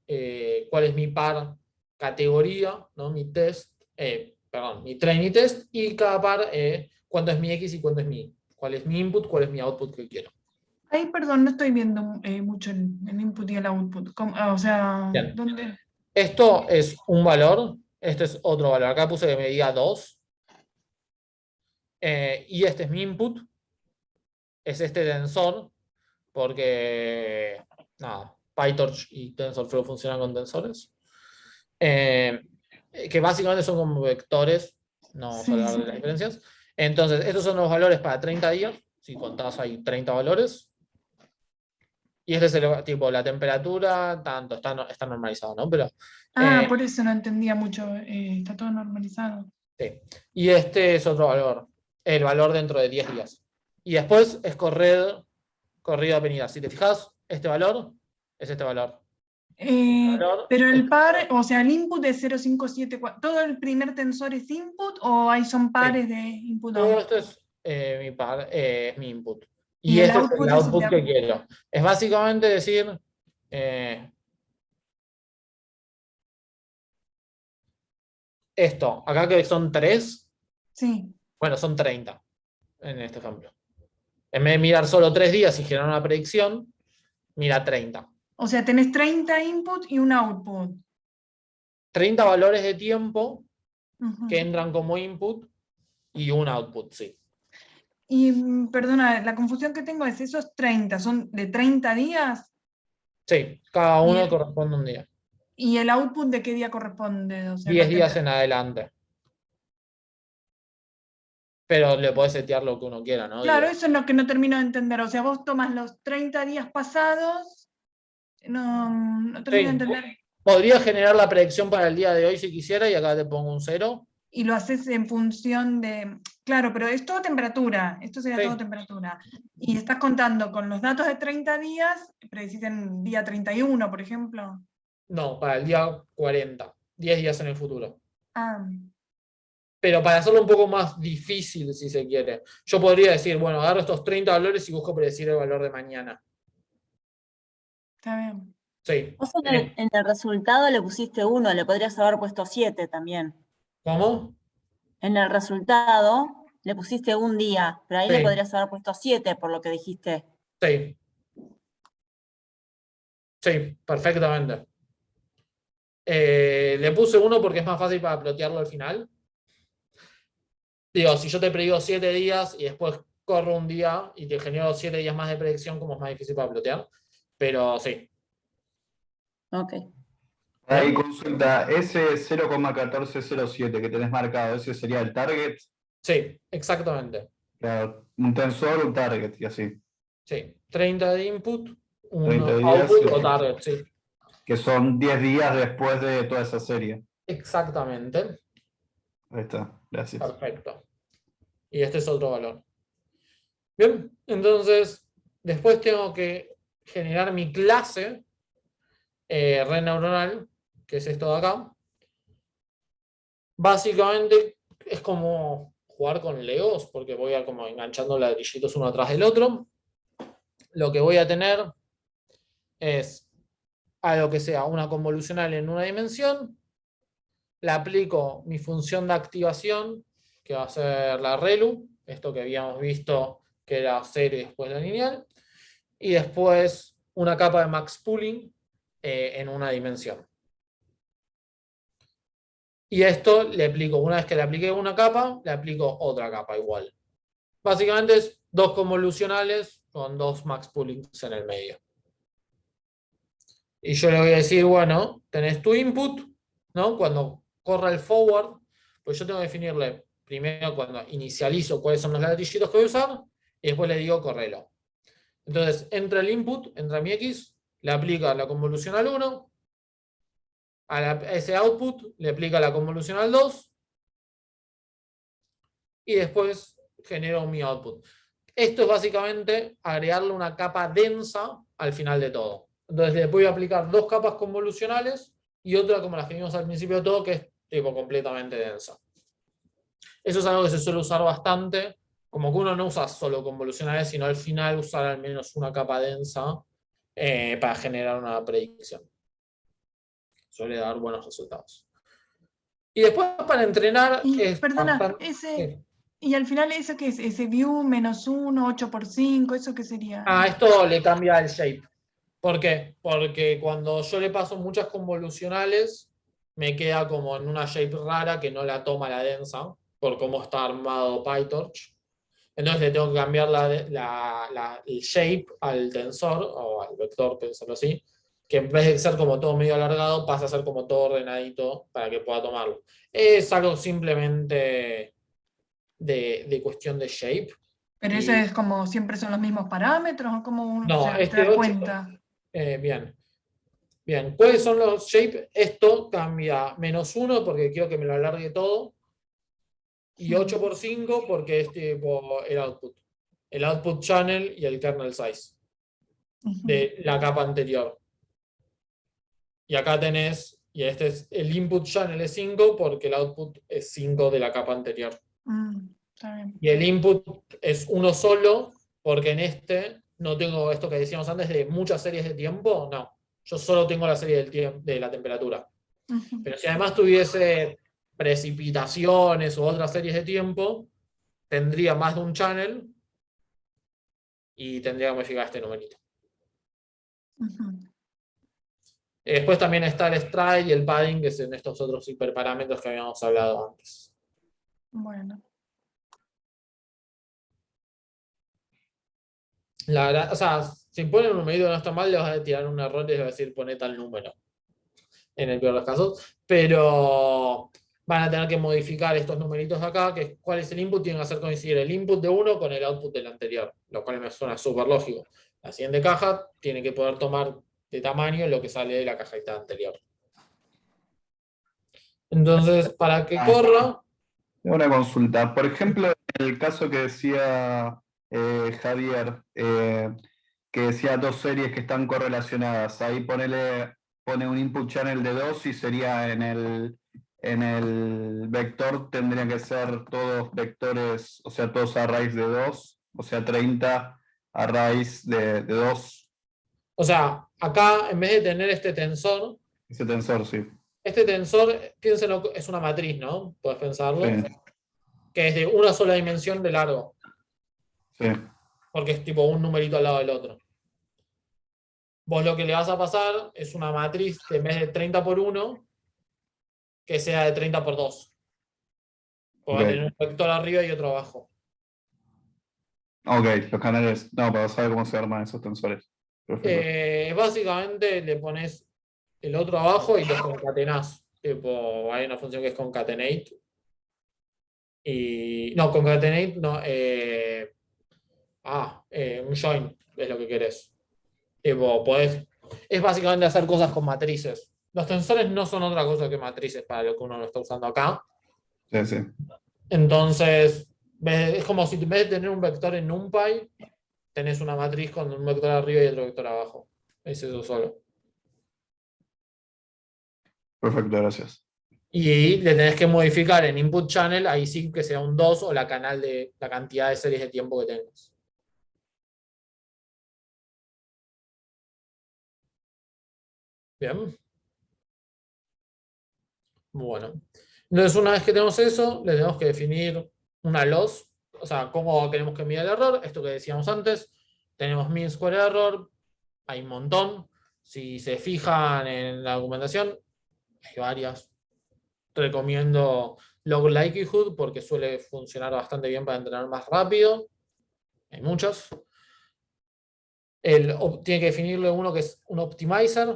cuál es mi par categoría, ¿no? Mi test, mi trainee test, y cada par, cuánto es mi X y cuánto es mi Y. Cuál es mi input, cuál es mi output que quiero. Ay, perdón, no estoy viendo mucho el input y el output. O sea, Bien. ¿dónde? Esto es un valor, este es otro valor. Acá puse que me diga 2. Y este es mi input. Es este tensor, porque nada, PyTorch y TensorFlow funcionan con tensores. Que básicamente son como vectores, no vamos a hablar de las diferencias. Entonces, estos son los valores para 30 días. Si contás, hay 30 valores. Y este es el tipo, la temperatura, tanto, está normalizado, ¿no? Pero, Por eso no entendía mucho. Está todo normalizado. sí. Y este es otro valor, el valor dentro de 10 días. Y después es corrido a venida. Si te fijas, este valor es este valor. Pero el par, o sea, el input es 0574. ¿Todo el primer tensor es input o son pares de input Todo output? esto es mi par, es mi input. Y Y el este es output el es el output de que quiero. Es básicamente decir, esto, acá que son 3, Sí. bueno, son 30 en este ejemplo. En vez de mirar solo 3 días y generar una predicción, mira 30. O sea, tenés 30 input y un output. 30 valores de tiempo Ujú. que entran como input y un output, sí. Y perdona, la confusión que tengo es esos 30, ¿son de 30 días? Sí, cada uno Bien. corresponde a un día. ¿Y el output de qué día corresponde? O sea, 10 días en adelante. Pero le podés setear lo que uno quiera, ¿no? Claro, Digo, eso es lo que no termino de entender. O sea, vos tomas los 30 días pasados, no termino de sí, entender. podría generar la predicción para el día de hoy si quisiera y acá te pongo un 0. Y lo haces en función de... Claro, pero es todo temperatura. Esto sería Sí. todo temperatura. Y estás contando con los datos de 30 días, predecís en día 31, por ejemplo. No, para el día 40. 10 días en el futuro. Ah, Pero para hacerlo un poco más difícil, si se quiere, yo podría decir, bueno, agarro estos 30 valores y busco predecir el valor de mañana. está bien. Sí. Vos en el resultado le pusiste 1, le podrías haber puesto 7 también. ¿Cómo? En el resultado le pusiste un día, pero ahí le Sí. podrías haber puesto 7 por lo que dijiste. Sí. Sí, perfectamente. Le puse 1 porque es más fácil para plotearlo al final. Digo, si yo te predigo 7 días y después corro un día y te genero 7 días más de predicción, como es más difícil para plotear. Pero sí. Ok. Ahí consulta, ese 0,1407 que tenés marcado, ¿ese sería el target? Sí, exactamente. Claro, un tensor, un target y así. Sí, 30 de input, 30 un días, output sí. o target, sí. Que son 10 días después de toda esa serie. Exactamente. Ahí está, gracias. Perfecto. Y este es otro valor. Bien, entonces, después tengo que generar mi clase red neuronal, que es esto de acá. Básicamente es como jugar con Legos, porque voy a como enganchando ladrillitos uno atrás del otro. Lo que voy a tener es algo que sea una convolucional en una dimensión, le aplico mi función de activación, que va a ser la ReLU, esto que habíamos visto que era serie y después la lineal, y después una capa de max pooling en una dimensión. Y esto le aplico, una vez que le apliqué una capa, le aplico otra capa igual. Básicamente es dos convolucionales con dos max poolings en el medio. Y yo le voy a decir, bueno, tenés tu input, ¿no? Cuando corra el forward, pues yo tengo que definirle primero cuando inicializo cuáles son los ladrillitos que voy a usar, y después le digo correlo. Entonces, entra el input, entra mi X, le aplica la convolucional 1, a ese output le aplica la convolucional 2, y después genero mi output. Esto es básicamente agregarle una capa densa al final de todo. Entonces le voy a aplicar dos capas convolucionales y otra como las que vimos al principio de todo, que es tipo completamente densa. Eso es algo que se suele usar bastante, como que uno no usa solo convolucionales, sino al final usar al menos una capa densa para generar una predicción. Suele dar buenos resultados. Y después para entrenar Y, es perdona, bastante... ese, y al final, ¿eso qué es? Ese view -1, 8×5, ¿eso qué sería? Esto le cambia el shape. ¿Por qué? Porque cuando yo le paso muchas convolucionales, me queda como en una shape rara que no la toma la densa, por cómo está armado PyTorch. Entonces le tengo que cambiar el shape al tensor, o al vector, pensarlo así, que en vez de ser como todo medio alargado, pasa a ser como todo ordenadito para que pueda tomarlo. Es algo simplemente de cuestión de shape. Pero eso es como siempre son los mismos parámetros, ¿o cómo uno No, te das cuenta? Bien. Bien, ¿cuáles son los shapes? Esto cambia -1 porque quiero que me lo alargue todo. Y 8×5 porque es tipo el output. El output channel y el kernel size de la capa anterior. Y acá tenés, y este es el input channel es 5 porque el output es 5 de la capa anterior. Está bien. Y el input es uno solo porque en este no tengo esto que decíamos antes de muchas series de tiempo, no. Yo solo tengo la serie de la temperatura. Pero si además tuviese precipitaciones u otras series de tiempo, tendría más de un channel y tendría que modificar este numerito. Después también está el stride y el padding, que son estos otros hiperparámetros que habíamos hablado antes. Bueno. La verdad, o sea, si ponen un numerito que no está mal, le vas a tirar un error y les va a decir pone tal número. En el peor de los casos. Pero van a tener que modificar estos numeritos de acá, que cuál es el input, tienen que hacer coincidir el input de uno con el output del anterior, lo cual me suena súper lógico. La siguiente caja tiene que poder tomar de tamaño lo que sale de la cajita anterior. Entonces, para que corra... Una consulta. Por ejemplo, en el caso que decía Javier, que decía dos series que están correlacionadas, ahí pone un input channel de 2 y sería en el vector tendrían que ser todos vectores, o sea, todos a raíz de 2, o sea, 30 a raíz de 2. O sea, acá en vez de tener este tensor... Ese tensor, sí. Este tensor, piénsenlo, es una matriz, ¿no? Puedes pensarlo. Sí. Que es de una sola dimensión de largo. Sí. Porque es tipo un numerito al lado del otro. Vos lo que le vas a pasar es una matriz de en vez de 30×1, que sea de 30×2. Porque va a tener un vector arriba y otro abajo. Ok, los canales. No, para saber cómo se arman esos tensores. Perfecto. Básicamente le pones el otro abajo y los concatenás. Tipo, hay una función que es concatenate. Y. No, concatenate no. Un join. es lo que querés. Es básicamente hacer cosas con matrices. Los tensores no son otra cosa que matrices para lo que uno lo está usando acá. Sí, sí. Entonces, es como si en vez de tener un vector en NumPy, tenés una matriz con un vector arriba y otro vector abajo. Es eso solo. Perfecto, gracias. Y le tenés que modificar en input channel, ahí sí que sea un 2 o la cantidad de series de tiempo que tengas. Bien. Bueno. Entonces, una vez que tenemos eso, le tenemos que definir una loss. O sea, cómo queremos que mida el error. Esto que decíamos antes. Tenemos mean square error. Hay un montón. Si se fijan en la documentación, hay varias. Recomiendo log likelihood porque suele funcionar bastante bien para entrenar más rápido. Hay muchos. Tiene que definirle uno que es un optimizer.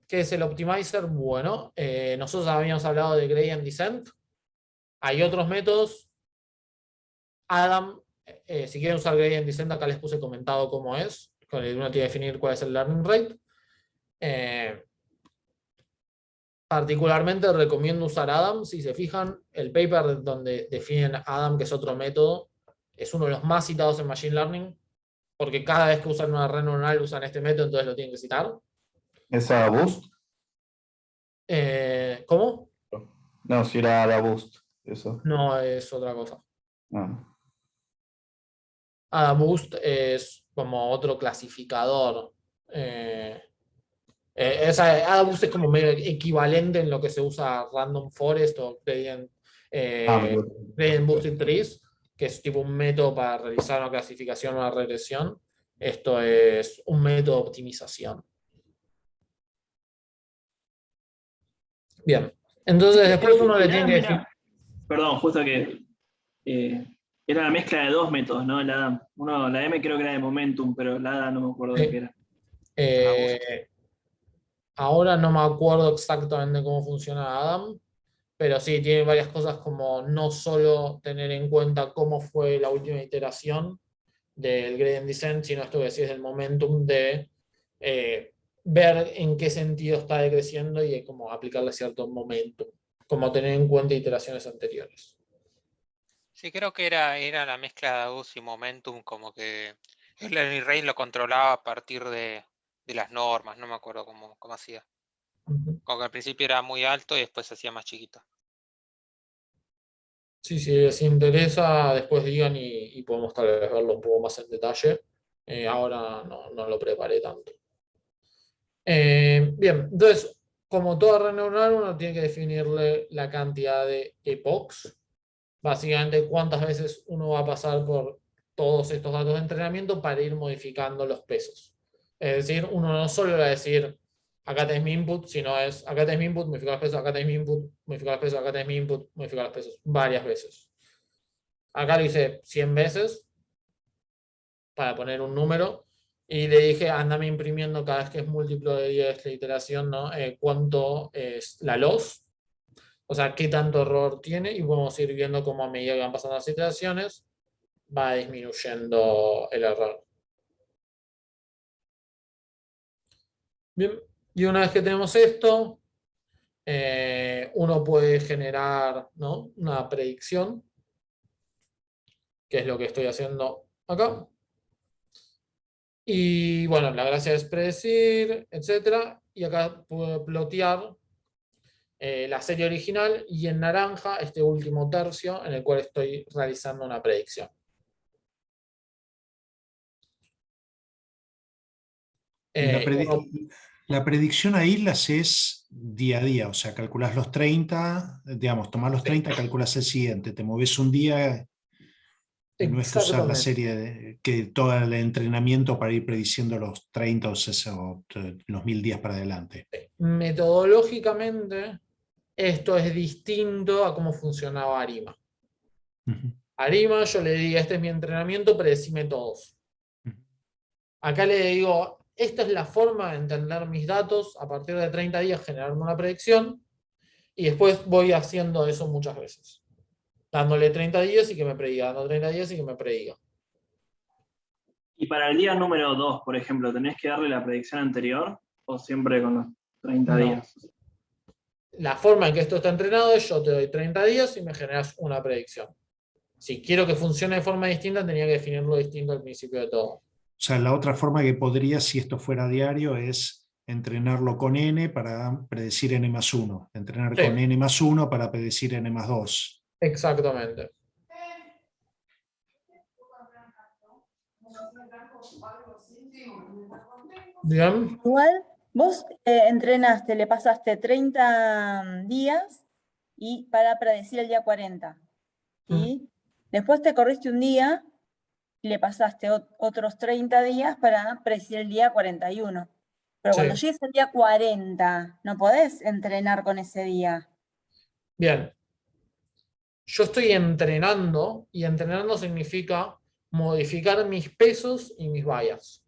¿Qué es el optimizer? Bueno, nosotros habíamos hablado de gradient descent. Hay otros métodos. Adam, si quieren usar gradient descent, acá les puse comentado cómo es. Con el uno tiene que definir cuál es el learning rate. Particularmente recomiendo usar Adam. Si se fijan, el paper donde definen Adam, que es otro método, es uno de los más citados en Machine Learning, porque cada vez que usan una red neuronal usan este método, entonces lo tienen que citar. ¿Es AdaBoost? ¿Cómo? No, si era AdaBoost, eso. No, es otra cosa. Ah. AdaBoost es como otro clasificador. AdaBoost es como medio equivalente en lo que se usa Random Forest o Gradient Boosted Trees, que es tipo un método para realizar una clasificación o una regresión. Esto es un método de optimización. Bien. Entonces después uno le tiene que decir... Perdón, justo que era la mezcla de dos métodos, ¿no? La M creo que era de Momentum, pero la ADA no me acuerdo de qué era. Ahora no me acuerdo exactamente cómo funciona Adam, pero sí, tiene varias cosas como no solo tener en cuenta cómo fue la última iteración del gradient descent, sino esto que decís del momentum de ver en qué sentido está decreciendo y como aplicarle cierto momentum, como tener en cuenta iteraciones anteriores. Sí, creo que era la mezcla de ADUS y Momentum, como que el learning rate lo controlaba a partir de las normas, no me acuerdo cómo hacía. Como que al principio era muy alto y después se hacía más chiquito. Sí, si les interesa, después digan y podemos tal vez verlo un poco más en detalle. Ahora no lo preparé tanto. Bien, entonces, como toda red neuronal, uno tiene que definirle la cantidad de epochs. Básicamente, cuántas veces uno va a pasar por todos estos datos de entrenamiento para ir modificando los pesos. Es decir, uno no solo va a decir, acá tenés mi input, sino es, acá tenés mi input, modificar los pesos, acá tenés mi input, modificar los pesos, acá tenés mi input, modificar los pesos, varias veces. Acá lo hice 100 veces, para poner un número, y le dije, andame imprimiendo cada vez que es múltiplo de 10 la iteración, ¿no? Cuánto es la loss, o sea, qué tanto error tiene, y vamos a ir viendo cómo a medida que van pasando las iteraciones, va disminuyendo el error. Bien, y una vez que tenemos esto, uno puede generar, ¿no?, una predicción, que es lo que estoy haciendo acá. Y bueno, la gracia es predecir, etc. Y acá puedo plotear la serie original y en naranja este último tercio en el cual estoy realizando una predicción. La predicción ahí la haces día a día, o sea, calculás los 30, digamos, tomás los 30, calculás el siguiente, te moves un día, no es usar la serie, que todo el entrenamiento para ir prediciendo los 30 o los 1000 días para adelante. Metodológicamente, esto es distinto a cómo funcionaba Arima. Arima, yo le digo, este es mi entrenamiento, predecime todos. Acá le digo, esta es la forma de entender mis datos, a partir de 30 días generarme una predicción, y después voy haciendo eso muchas veces. Dándole 30 días y que me prediga, dando 30 días y que me prediga. Y para el día número 2, por ejemplo, ¿tenés que darle la predicción anterior o siempre con los 30 No. días? La forma en que esto está entrenado es yo te doy 30 días y me generas una predicción. Si quiero que funcione de forma distinta, tenía que definirlo distinto al principio de todo. O sea, la otra forma que podría, si esto fuera diario, es entrenarlo con n para predecir n+1, entrenar Sí. con n+1 para predecir n+2. Exactamente. Bien. Igual, vos entrenaste, le pasaste 30 días y para predecir el día 40. ¿Sí? Después te corriste un día y le pasaste otros 30 días para predecir el día 41. Pero cuando Sí. llegues al día 40, no podés entrenar con ese día. Bien. Yo estoy entrenando y entrenando significa modificar mis pesos y mis vallas.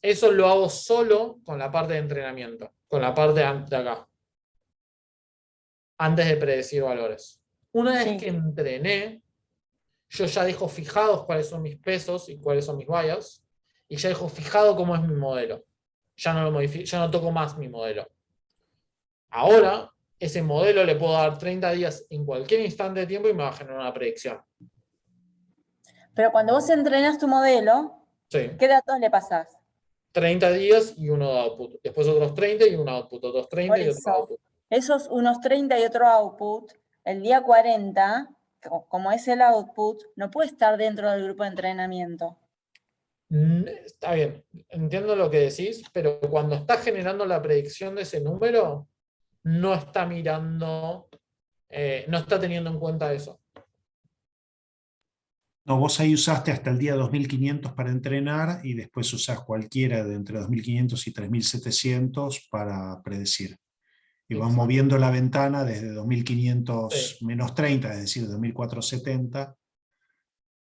Eso lo hago solo con la parte de entrenamiento, con la parte de acá, antes de predecir valores. Una vez Sí. que entrené, yo ya dejo fijados cuáles son mis pesos y cuáles son mis vallas, y ya dejo fijado cómo es mi modelo. Ya no lo modifico, ya no toco más mi modelo. Ahora, ese modelo le puedo dar 30 días en cualquier instante de tiempo y me va a generar una predicción. Pero cuando vos entrenas tu modelo, Sí. ¿qué datos le pasás? 30 días y uno de output. Después otros 30 y un output. Otros 30 Por y otro eso, output. esos unos 30 y otro output, el día 40, como es el output, no puede estar dentro del grupo de entrenamiento. Está bien, entiendo lo que decís, pero cuando está generando la predicción de ese número, no está mirando, no está teniendo en cuenta eso. No, vos ahí usaste hasta el día 2500 para entrenar y después usás cualquiera de entre 2500 y 3700 para predecir. Y vas Exacto. moviendo la ventana desde 2500 Sí. menos 30, es decir, 2470,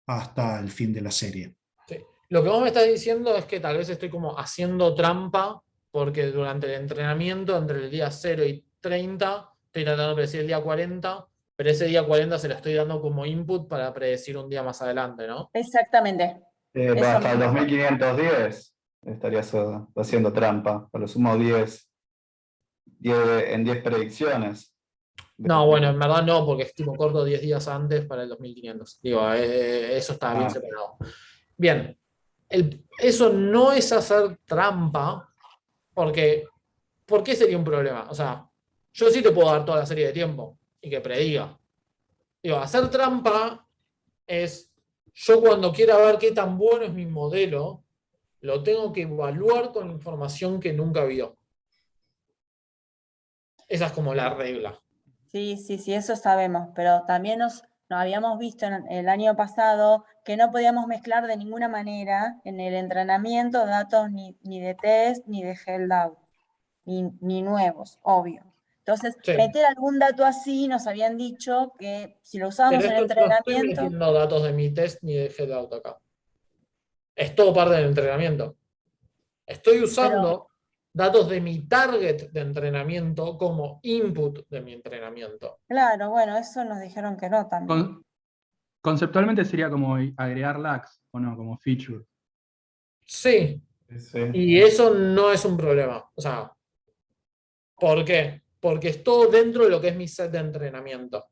hasta el fin de la serie. Sí. Lo que vos me estás diciendo es que tal vez estoy como haciendo trampa, porque durante el entrenamiento, entre el día 0 y 30, estoy tratando de predecir el día 40, pero ese día 40 se lo estoy dando como input para predecir un día más adelante, ¿no? Exactamente. Eso Hasta el mismo. 2510 estarías haciendo trampa, a lo sumo 10 en 10 predicciones. No, bueno, en verdad no, porque estimo corto 10 días antes para el 2500. Digo, eso está bien separado. Bien, eso no es hacer trampa, porque ¿por qué sería un problema? O sea, yo sí te puedo dar toda la serie de tiempo y que prediga. Digo, hacer trampa es, yo cuando quiera ver qué tan bueno es mi modelo, lo tengo que evaluar con información que nunca vio. Esa es como la regla. Sí, eso sabemos, pero también nos habíamos visto en el año pasado que no podíamos mezclar de ninguna manera en el entrenamiento datos ni de test ni de held out, ni nuevos, obvio. Entonces, Sí. meter algún dato así nos habían dicho que si lo usábamos Pero en esto no estoy entrenamiento. metiendo datos de mi test ni de head out acá. Es todo parte del entrenamiento. Estoy usando datos de mi target de entrenamiento como input de mi entrenamiento. Claro, bueno, eso nos dijeron que no también. Conceptualmente sería como agregar lags, ¿o no? Como feature. Sí, Sí. y eso no es un problema. O sea, ¿por qué? Porque es todo dentro de lo que es mi set de entrenamiento.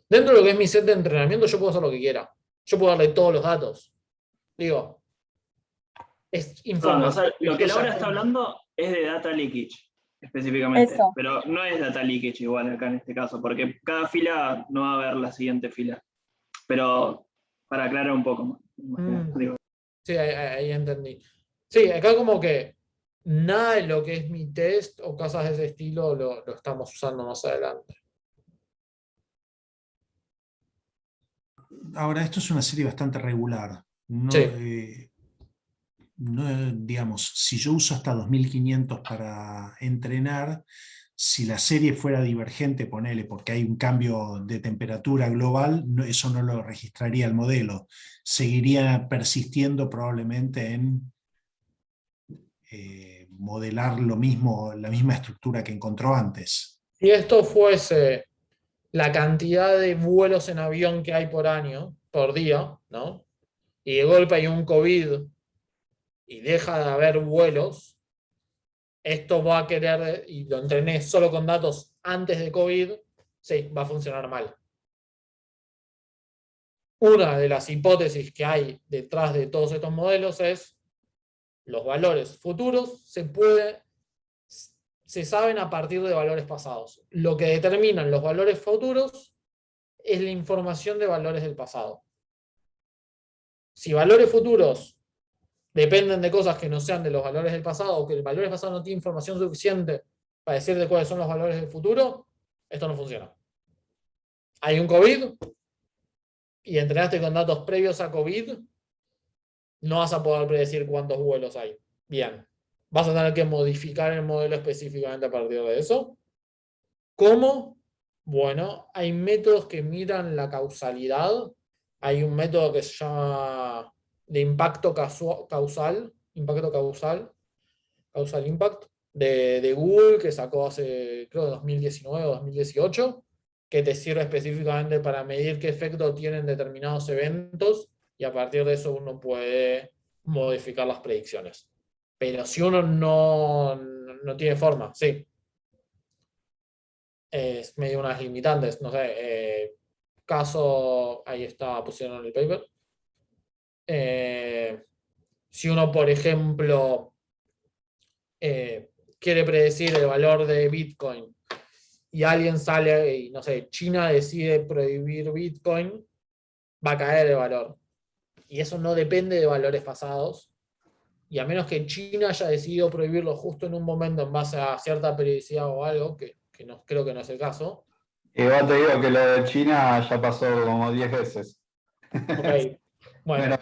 Dentro de lo que es mi set de entrenamiento yo puedo hacer lo que quiera. Yo puedo darle todos los datos. Digo, es Perdón, o sea, información. lo que Laura está hablando es de data leakage, específicamente. Eso. Pero no es data leakage igual acá en este caso, porque cada fila no va a haber la siguiente fila. Pero para aclarar un poco más. Digo. Sí, ahí entendí. Sí, acá como que nada de lo que es mi test o cosas de ese estilo lo estamos usando más adelante. Ahora, esto es una serie bastante regular. No, Sí. Digamos, si yo uso hasta 2500 para entrenar, si la serie fuera divergente, ponele, porque hay un cambio de temperatura global, eso no lo registraría el modelo. Seguiría persistiendo probablemente en modelar lo mismo, la misma estructura que encontró antes. Si esto fuese la cantidad de vuelos en avión que hay por año, por día, ¿no? y de golpe hay un COVID y deja de haber vuelos, esto va a querer, y lo entrené solo con datos antes de COVID, sí, va a funcionar mal. Una de las hipótesis que hay detrás de todos estos modelos es los valores futuros se saben a partir de valores pasados. Lo que determinan los valores futuros es la información de valores del pasado. Si valores futuros dependen de cosas que no sean de los valores del pasado, o que el valor del pasado no tiene información suficiente para decir de cuáles son los valores del futuro, esto no funciona. Hay un COVID y entrenaste con datos previos a COVID, no vas a poder predecir cuántos vuelos hay. Bien. Vas a tener que modificar el modelo específicamente a partir de eso. ¿Cómo? Bueno, hay métodos que miran la causalidad. Hay un método que se llama de impacto causal impact, de Google, que sacó hace, creo, 2019 o 2018, que te sirve específicamente para medir qué efecto tienen determinados eventos, y a partir de eso uno puede modificar las predicciones. Pero si uno no tiene forma, sí. Es medio unas limitantes, no sé, caso, ahí está, pusieron en el paper. Si uno, por ejemplo, quiere predecir el valor de Bitcoin y alguien sale y, no sé, China decide prohibir Bitcoin, va a caer el valor. Y eso no depende de valores pasados. Y a menos que China haya decidido prohibirlo justo en un momento en base a cierta periodicidad o algo, que no, creo que no es el caso. Igual te digo que lo de China ya pasó como 10 veces. Ok, bueno.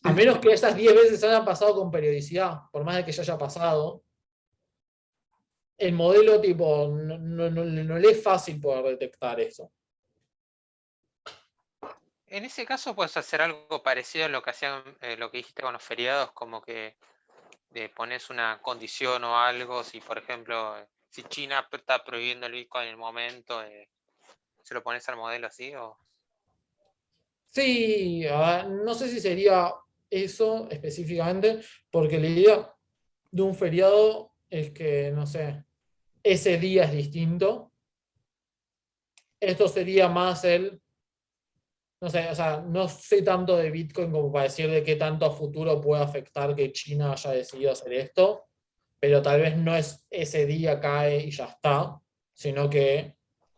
A menos que esas 10 veces hayan pasado con periodicidad, por más de que ya haya pasado, el modelo tipo no le es fácil poder detectar eso. En ese caso puedes hacer algo parecido a lo que hacían, lo que dijiste con los feriados, como que pones una condición o algo, si por ejemplo, si China está prohibiendo el Bitcoin en el momento, ¿se lo pones al modelo así? O... Sí, no sé si sería eso específicamente, porque la idea de un feriado es que, no sé, ese día es distinto. Esto sería más no sé, o sea, no sé tanto de Bitcoin como para decir de qué tanto a futuro puede afectar que China haya decidido hacer esto, pero tal vez no es ese día cae y ya está, sino que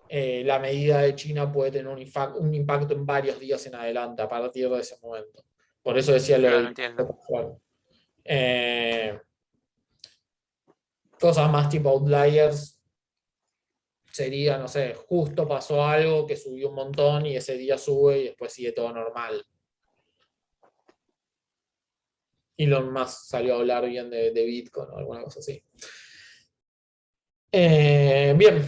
la medida de China puede tener un impacto en varios días en adelante a partir de ese momento. Por eso decía lo Claro, del entiendo. cosas más tipo outliers sería, no sé, justo pasó algo que subió un montón y ese día sube y después sigue todo normal. Elon Musk salió a hablar bien de Bitcoin o alguna cosa así. Bien,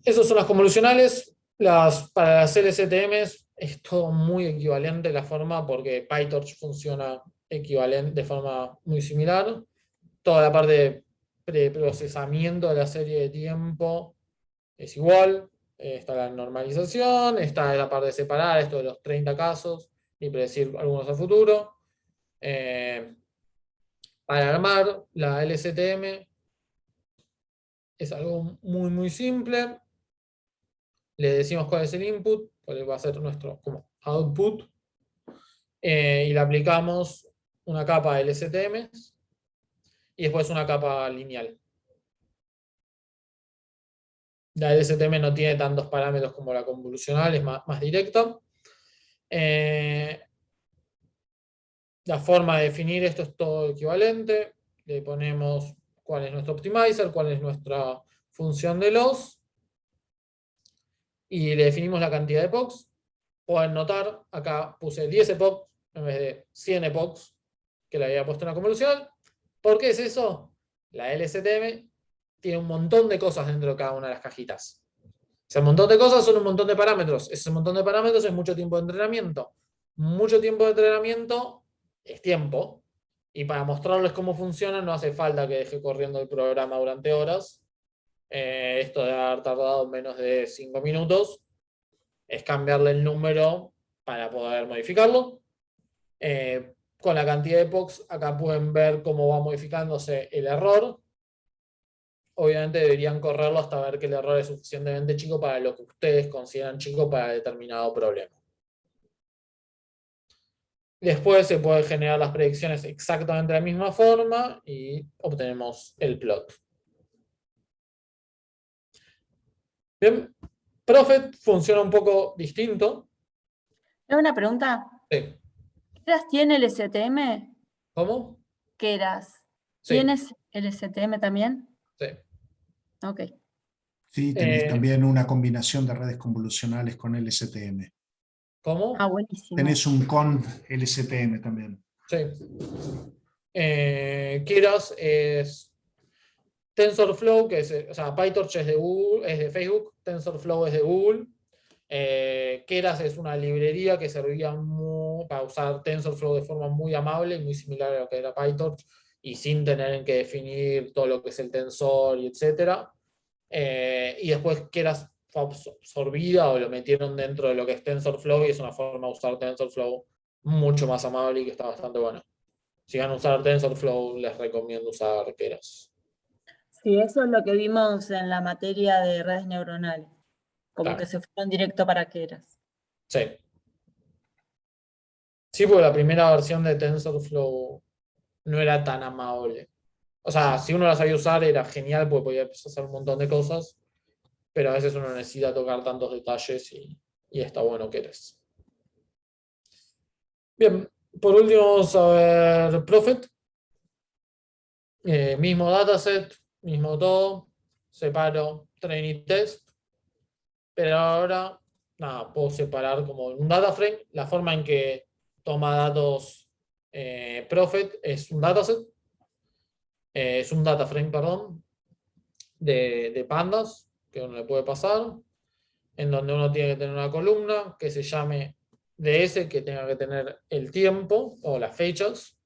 esas son las convolucionales. Para las LSTMs es todo muy equivalente la forma, porque PyTorch funciona equivalente de forma muy similar. Toda la parte de preprocesamiento de la serie de tiempo es igual. Está la normalización, está la parte de separar esto de los 30 casos y predecir algunos a futuro. Para armar la LSTM es algo muy, muy simple. Le decimos cuál es el input, cuál va a ser nuestro como output, y le aplicamos una capa de LSTM y después una capa lineal. La LSTM no tiene tantos parámetros como la convolucional, es más directa. La forma de definir esto es todo equivalente. Le ponemos cuál es nuestro optimizer, cuál es nuestra función de loss, y le definimos la cantidad de epochs. Pueden notar, acá puse 10 epochs en vez de 100 epochs que le había puesto en la convolucional. ¿Por qué es eso? La LSTM tiene un montón de cosas dentro de cada una de las cajitas. Ese montón de cosas son un montón de parámetros. Ese montón de parámetros es mucho tiempo de entrenamiento. Mucho tiempo de entrenamiento es tiempo. Y para mostrarles cómo funciona no hace falta que deje corriendo el programa durante horas. Esto debe haber tardado menos de 5 minutos. Es cambiarle el número para poder modificarlo. Con la cantidad de epochs, acá pueden ver cómo va modificándose el error. Obviamente deberían correrlo hasta ver que el error es suficientemente chico para lo que ustedes consideran chico para determinado problema. Después se pueden generar las predicciones exactamente de la misma forma y obtenemos el plot. Bien, Prophet funciona un poco distinto. ¿Tengo una pregunta? Sí. ¿Keras tiene el STM? ¿Cómo? Keras. Sí. ¿Tienes el STM también? Sí. Ok. Sí, tenés también una combinación de redes convolucionales con LSTM. ¿Cómo? Ah, buenísimo. Tenés un con LSTM también. Sí. Keras es TensorFlow, que es, o sea, PyTorch es de Google, es de Facebook, TensorFlow es de Google. Keras es una librería que servía para usar TensorFlow de forma muy amable y muy similar a lo que era PyTorch, y sin tener que definir todo lo que es el tensor y etcétera. Y después Keras fue absorbida o lo metieron dentro de lo que es TensorFlow, y es una forma de usar TensorFlow mucho más amable y que está bastante buena. Si van a usar TensorFlow, les recomiendo usar Keras. Sí, eso es lo que vimos en la materia de redes neuronales. Como Claro. que se fueron directo para Keras. Sí. Sí, porque la primera versión de TensorFlow no era tan amable. O sea, si uno la sabía usar era genial porque podía hacer un montón de cosas, pero a veces uno necesita tocar tantos detalles y está bueno que eres. Bien, por último vamos a ver Prophet. Mismo dataset, mismo todo. Separo train y test. Pero ahora, nada, puedo separar como un data frame. La forma en que toma datos Prophet es un dataset. Es un data frame, perdón, de pandas que uno le puede pasar, en donde uno tiene que tener una columna que se llame DS, que tenga que tener el tiempo o las fechas,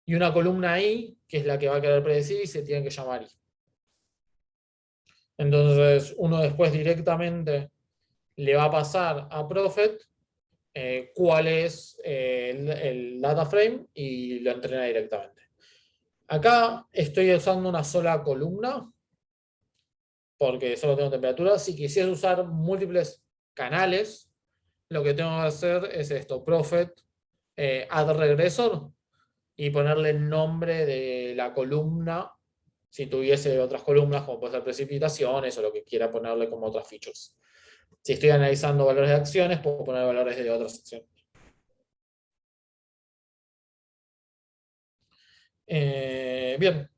y una columna I, que es la que va a querer predecir y se tiene que llamar I. Entonces uno después directamente le va a pasar a Prophet cuál es el data frame y lo entrena directamente. Acá estoy usando una sola columna porque solo tengo temperatura. Si quisiera usar múltiples canales, lo que tengo que hacer es esto, Prophet add regresor, y ponerle el nombre de la columna, si tuviese otras columnas, como puede ser precipitaciones o lo que quiera ponerle como otras features. Si estoy analizando valores de acciones, puedo poner valores de otras acciones. Bien.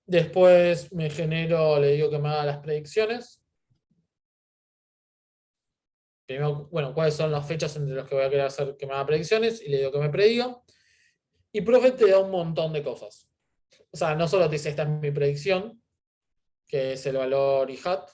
Después me genero, le digo que me haga las predicciones. Primero, bueno, cuáles son las fechas entre las que voy a querer hacer que me haga predicciones, y le digo que me prediga. Y Prophet te da un montón de cosas. O sea, no solo te dice esta es mi predicción, que es el valor IHAT,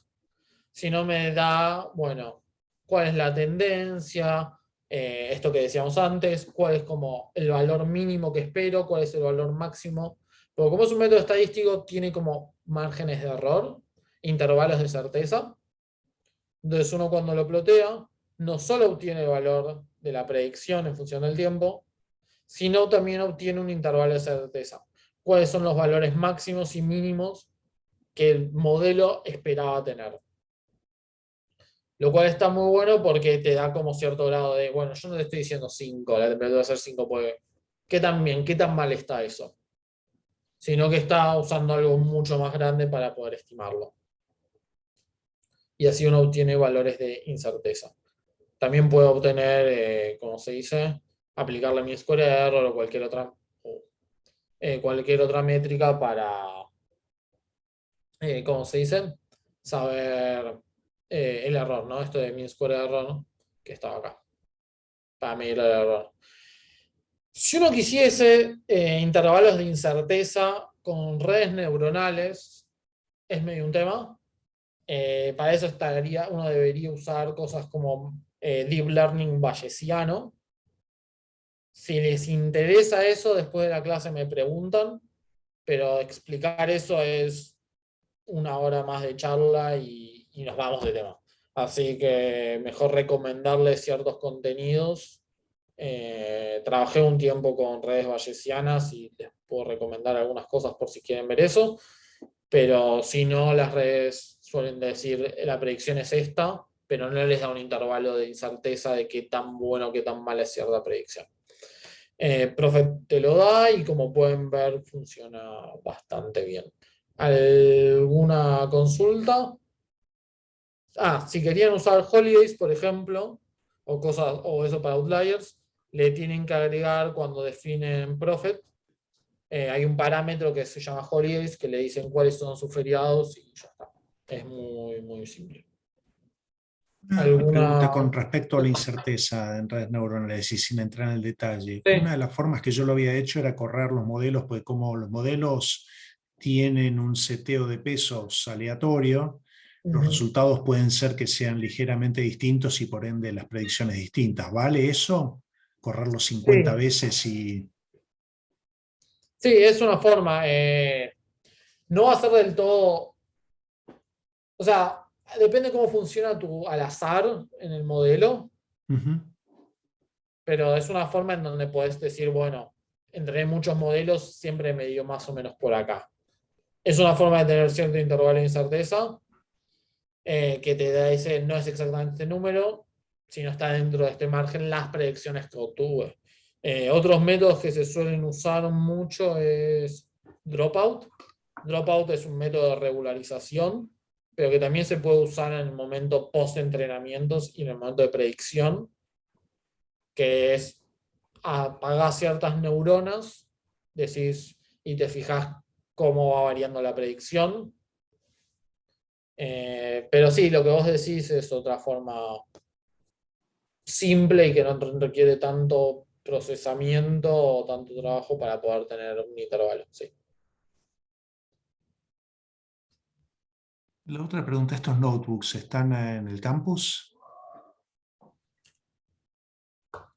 sino me da, bueno, cuál es la tendencia, esto que decíamos antes, cuál es como el valor mínimo que espero, cuál es el valor máximo. Porque como es un método estadístico, tiene como márgenes de error, intervalos de certeza. Entonces uno cuando lo plotea, no solo obtiene el valor de la predicción en función del tiempo, sino también obtiene un intervalo de certeza. ¿Cuáles son los valores máximos y mínimos que el modelo esperaba tener? Lo cual está muy bueno porque te da como cierto grado de, bueno, yo no te estoy diciendo 5, la temperatura va a ser 5, porque ¿qué tan bien, qué tan mal está eso? Sino que está usando algo mucho más grande para poder estimarlo. Y así uno obtiene valores de incerteza. También puede obtener, como se dice, aplicarle mean square error o cualquier otra métrica para, ¿cómo se dice? Saber el error, ¿no? Esto de mean square error que estaba acá, para medir el error. Si uno quisiese intervalos de incerteza con redes neuronales, es medio un tema. Para eso uno debería usar cosas como Deep Learning bayesiano. Si les interesa eso, después de la clase me preguntan, pero explicar eso es una hora más de charla y nos vamos de tema. Así que mejor recomendarles ciertos contenidos. Trabajé un tiempo con redes bayesianas y les puedo recomendar algunas cosas por si quieren ver eso, pero si no, las redes suelen decir la predicción es esta, pero no les da un intervalo de incerteza de qué tan bueno o qué tan mala es cierta predicción. Prophet te lo da y como pueden ver funciona bastante bien. ¿Alguna consulta? Si querían usar holidays, por ejemplo, o cosas, o eso para outliers, le tienen que agregar cuando definen Prophet. Hay un parámetro que se llama holidays que le dicen cuáles son sus feriados y ya está. Es muy, muy simple. Una ¿Alguna pregunta con respecto a la incerteza en redes neuronales y sin entrar en el detalle. Sí. Una de las formas que yo lo había hecho era correr los modelos, porque como los modelos tienen un seteo de pesos aleatorio, los resultados pueden ser que sean ligeramente distintos y por ende las predicciones distintas. ¿Vale eso? Correrlos 50 veces y... Sí, es una forma. No va a ser del todo... O sea, depende cómo funciona tu al azar en el modelo, pero es una forma en donde puedes decir, bueno, entrené muchos modelos, siempre me dio más o menos por acá. Es una forma de tener cierto intervalo de incerteza, que te da ese, no es exactamente este número, sino está dentro de este margen las predicciones que obtuve. Otros métodos que se suelen usar mucho es dropout. Dropout es un método de regularización, pero que también se puede usar en el momento post-entrenamientos y en el momento de predicción, que es apagar ciertas neuronas, decís, y te fijas cómo va variando la predicción. Pero sí, lo que vos decís es otra forma simple y que no requiere tanto procesamiento o tanto trabajo para poder tener un intervalo. Sí. La otra pregunta, ¿estos notebooks están en el campus?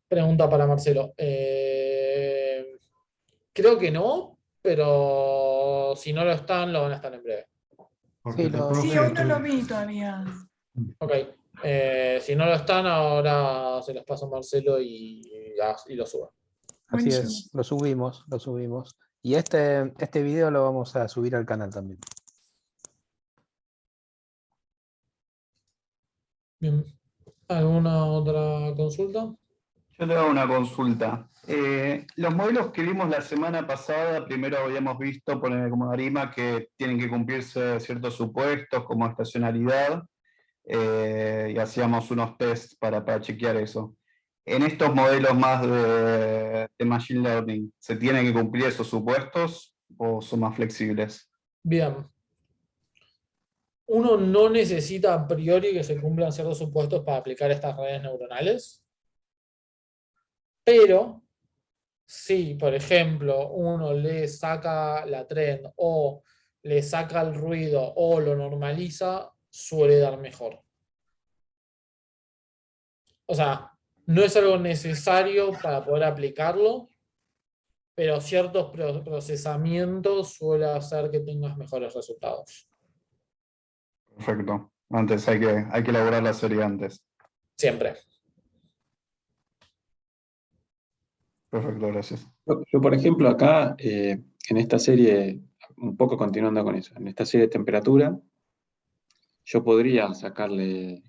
Pregunta para Marcelo. Creo que no, pero si no lo están, lo van a estar en breve. Porque Sí, hoy no lo vi todavía. Ok. Si no lo están, ahora se los paso a Marcelo y lo subo. Así Buenísimo. es, lo subimos. Y este video lo vamos a subir al canal también. Bien. ¿Alguna otra consulta? Yo te hago una consulta. Los modelos que vimos la semana pasada, primero habíamos visto, poner como ARIMA, que tienen que cumplirse ciertos supuestos como estacionalidad, y hacíamos unos tests para chequear eso. En estos modelos más de Machine Learning, ¿se tienen que cumplir esos supuestos o son más flexibles? Bien. Uno no necesita a priori que se cumplan ciertos supuestos para aplicar estas redes neuronales, pero si, por ejemplo, uno le saca la trend o le saca el ruido o lo normaliza, suele dar mejor. O sea, no es algo necesario para poder aplicarlo, pero ciertos procesamientos suele hacer que tengas mejores resultados. Perfecto. Antes hay que elaborar la serie antes. Siempre. Perfecto, gracias. Yo, por ejemplo, acá, en esta serie, un poco continuando con eso, en esta serie de temperatura, yo podría sacarle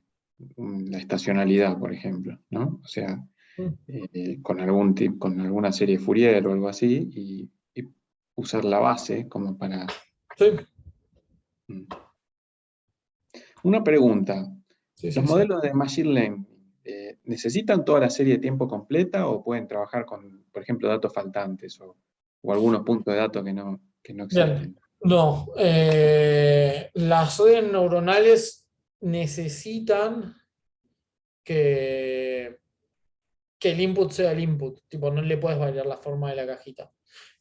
la estacionalidad, por ejemplo, ¿no? O sea, con alguna serie Fourier o algo así, y usar la base como para... Sí. Una pregunta. Sí, ¿Los modelos de Machine Learning necesitan toda la serie de tiempo completa o pueden trabajar con, por ejemplo, datos faltantes o algunos puntos de datos que no existen? Bien. No. Las redes neuronales necesitan que el input sea el input. Tipo, no le puedes variar la forma de la cajita.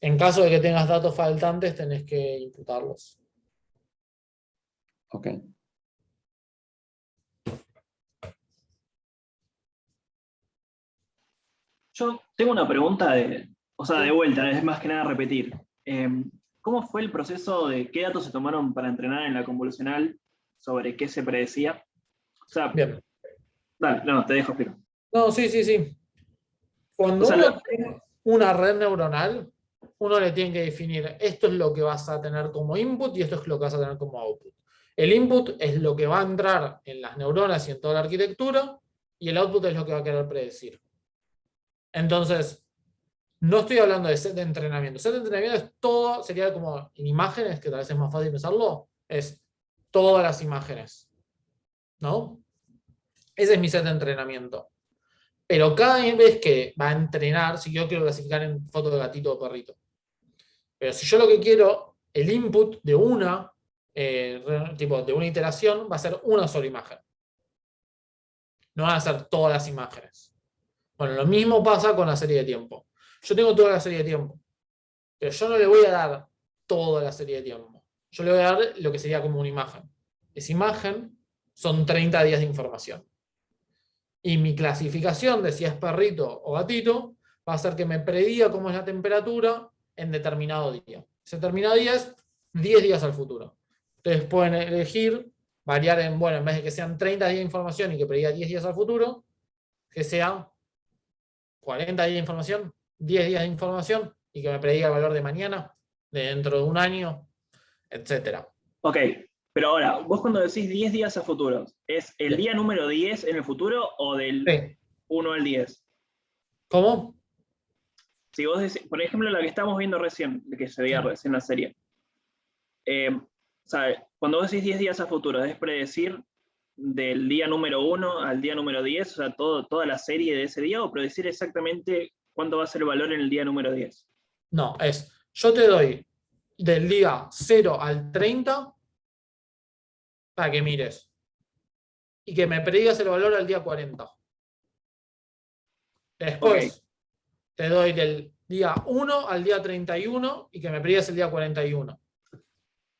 En caso de que tengas datos faltantes, tenés que imputarlos. Ok. Yo tengo una pregunta de vuelta, es más que nada repetir. ¿Cómo fue el proceso de qué datos se tomaron para entrenar en la convolucional? ¿Sobre qué se predecía? O sea, Bien. dale, no, te dejo explicar. No, sí. Cuando O sea, uno tiene una red neuronal, uno le tiene que definir esto es lo que vas a tener como input y esto es lo que vas a tener como output. El input es lo que va a entrar en las neuronas y en toda la arquitectura, y el output es lo que va a querer predecir. Entonces, no estoy hablando de set de entrenamiento. Set de entrenamiento es todo, sería como en imágenes, que tal vez es más fácil pensarlo, es todas las imágenes, ¿no? Ese es mi set de entrenamiento. Pero cada vez que va a entrenar, si yo quiero clasificar en foto de gatito o perrito, pero si yo lo que quiero, el input de una, de una iteración, va a ser una sola imagen. No van a ser todas las imágenes. Bueno, lo mismo pasa con la serie de tiempo. Yo tengo toda la serie de tiempo, pero yo no le voy a dar toda la serie de tiempo. Yo le voy a dar lo que sería como una imagen. Esa imagen son 30 días de información. Y mi clasificación de si es perrito o gatito va a ser que me prediga cómo es la temperatura en determinado día. Ese determinado día es 10 días al futuro. Ustedes pueden elegir, variar en vez de que sean 30 días de información y que prediga 10 días al futuro, que sean 40 días de información, 10 días de información y que me prediga el valor de mañana, de dentro de un año, etc. Ok, pero ahora, vos cuando decís 10 días a futuro, ¿es el día número 10 en el futuro o del 1 al 10? ¿Cómo? Si vos decís, por ejemplo, la que estamos viendo recién, que se veía recién la serie. O sea, cuando vos decís 10 días a futuro, ¿es predecir del día número 1 al día número 10, o sea, toda la serie de ese día, o predecir exactamente cuánto va a ser el valor en el día número 10? No, yo te doy del día 0 al 30 para que mires. Y que me predigas el valor al día 40. Después, te doy del día 1 al día 31 y que me predigas el día 41.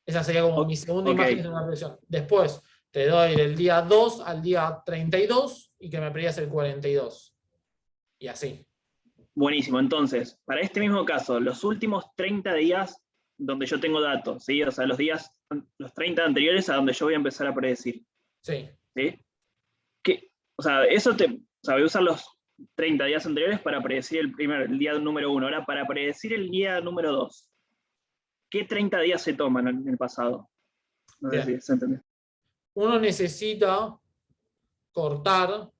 Esa sería como mi segunda imagen de una predicción. Después, te doy del día 2 al día 32 y que me predigas el 42. Y así. Buenísimo, entonces, para este mismo caso, los últimos 30 días donde yo tengo datos, ¿sí? O sea, los 30 anteriores a donde yo voy a empezar a predecir. Sí. ¿Sí? O sea, voy a usar los 30 días anteriores para predecir el día número 1. Ahora, para predecir el día número 2, ¿qué 30 días se toman en el pasado? No sé si se entiende. Uno necesita cortar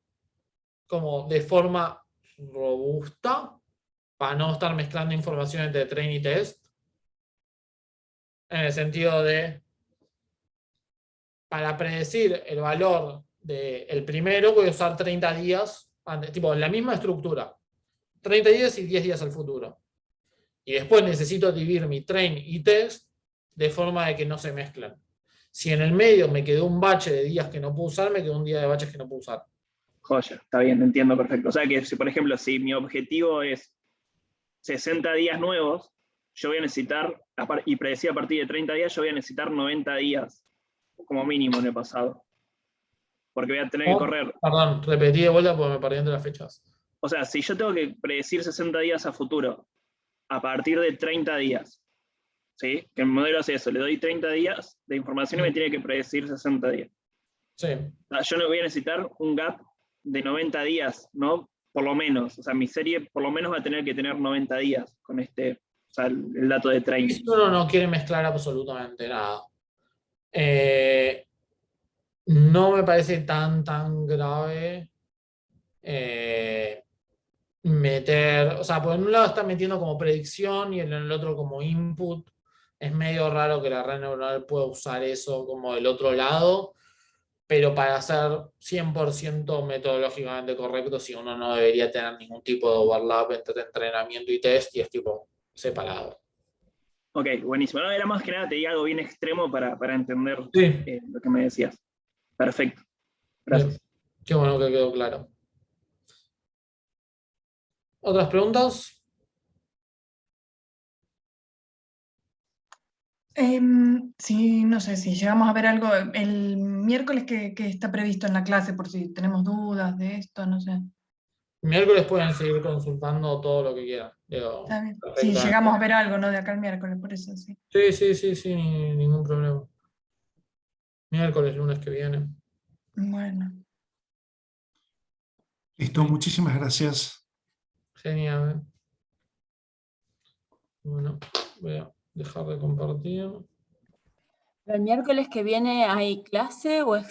como de forma robusta para no estar mezclando información entre train y test. En el sentido de, para predecir el valor del primero, voy a usar 30 días, tipo la misma estructura. 30 días y 10 días al futuro. Y después necesito dividir mi train y test de forma de que no se mezclen. Si en el medio me quedó un bache de días que no puedo usar, me quedó un día de baches que no puedo usar. Joya, está bien, entiendo perfecto. O sea que, por ejemplo, si mi objetivo es 60 días nuevos, yo voy a necesitar, y predecía a partir de 30 días, yo voy a necesitar 90 días, como mínimo en el pasado. Porque voy a tener que correr. Perdón, repetí de vuelta porque me perdí entre las fechas. O sea, si yo tengo que predecir 60 días a futuro, a partir de 30 días, ¿sí? Que el modelo hace eso, le doy 30 días de información y me tiene que predecir 60 días. Sí. O sea, yo no voy a necesitar un gap de 90 días, ¿no? Por lo menos. O sea, mi serie por lo menos va a tener que tener 90 días con el dato de training. Uno no quiere mezclar absolutamente nada. No me parece tan grave meter, o sea, por un lado está metiendo como predicción y en el otro como input. Es medio raro que la red neuronal pueda usar eso como del otro lado, pero para ser 100% metodológicamente correcto, si uno no debería tener ningún tipo de overlap entre entrenamiento y test y es tipo separado. Ok, buenísimo. No, era más que nada, te di algo bien extremo para entender lo que me decías. Perfecto. Gracias. Bien. Qué bueno que quedó claro. ¿Otras preguntas? Sí, no sé si llegamos a ver algo el miércoles que está previsto en la clase, por si tenemos dudas de esto, no sé. Miércoles pueden seguir consultando todo lo que quieran. Está bien. Si llegamos a ver algo, ¿no? De acá el miércoles, por eso sí. Sí, ningún problema. Miércoles, lunes que viene. Bueno. Listo, muchísimas gracias. Genial. Bueno, voy a dejar de compartir. ¿El miércoles que viene hay clase o es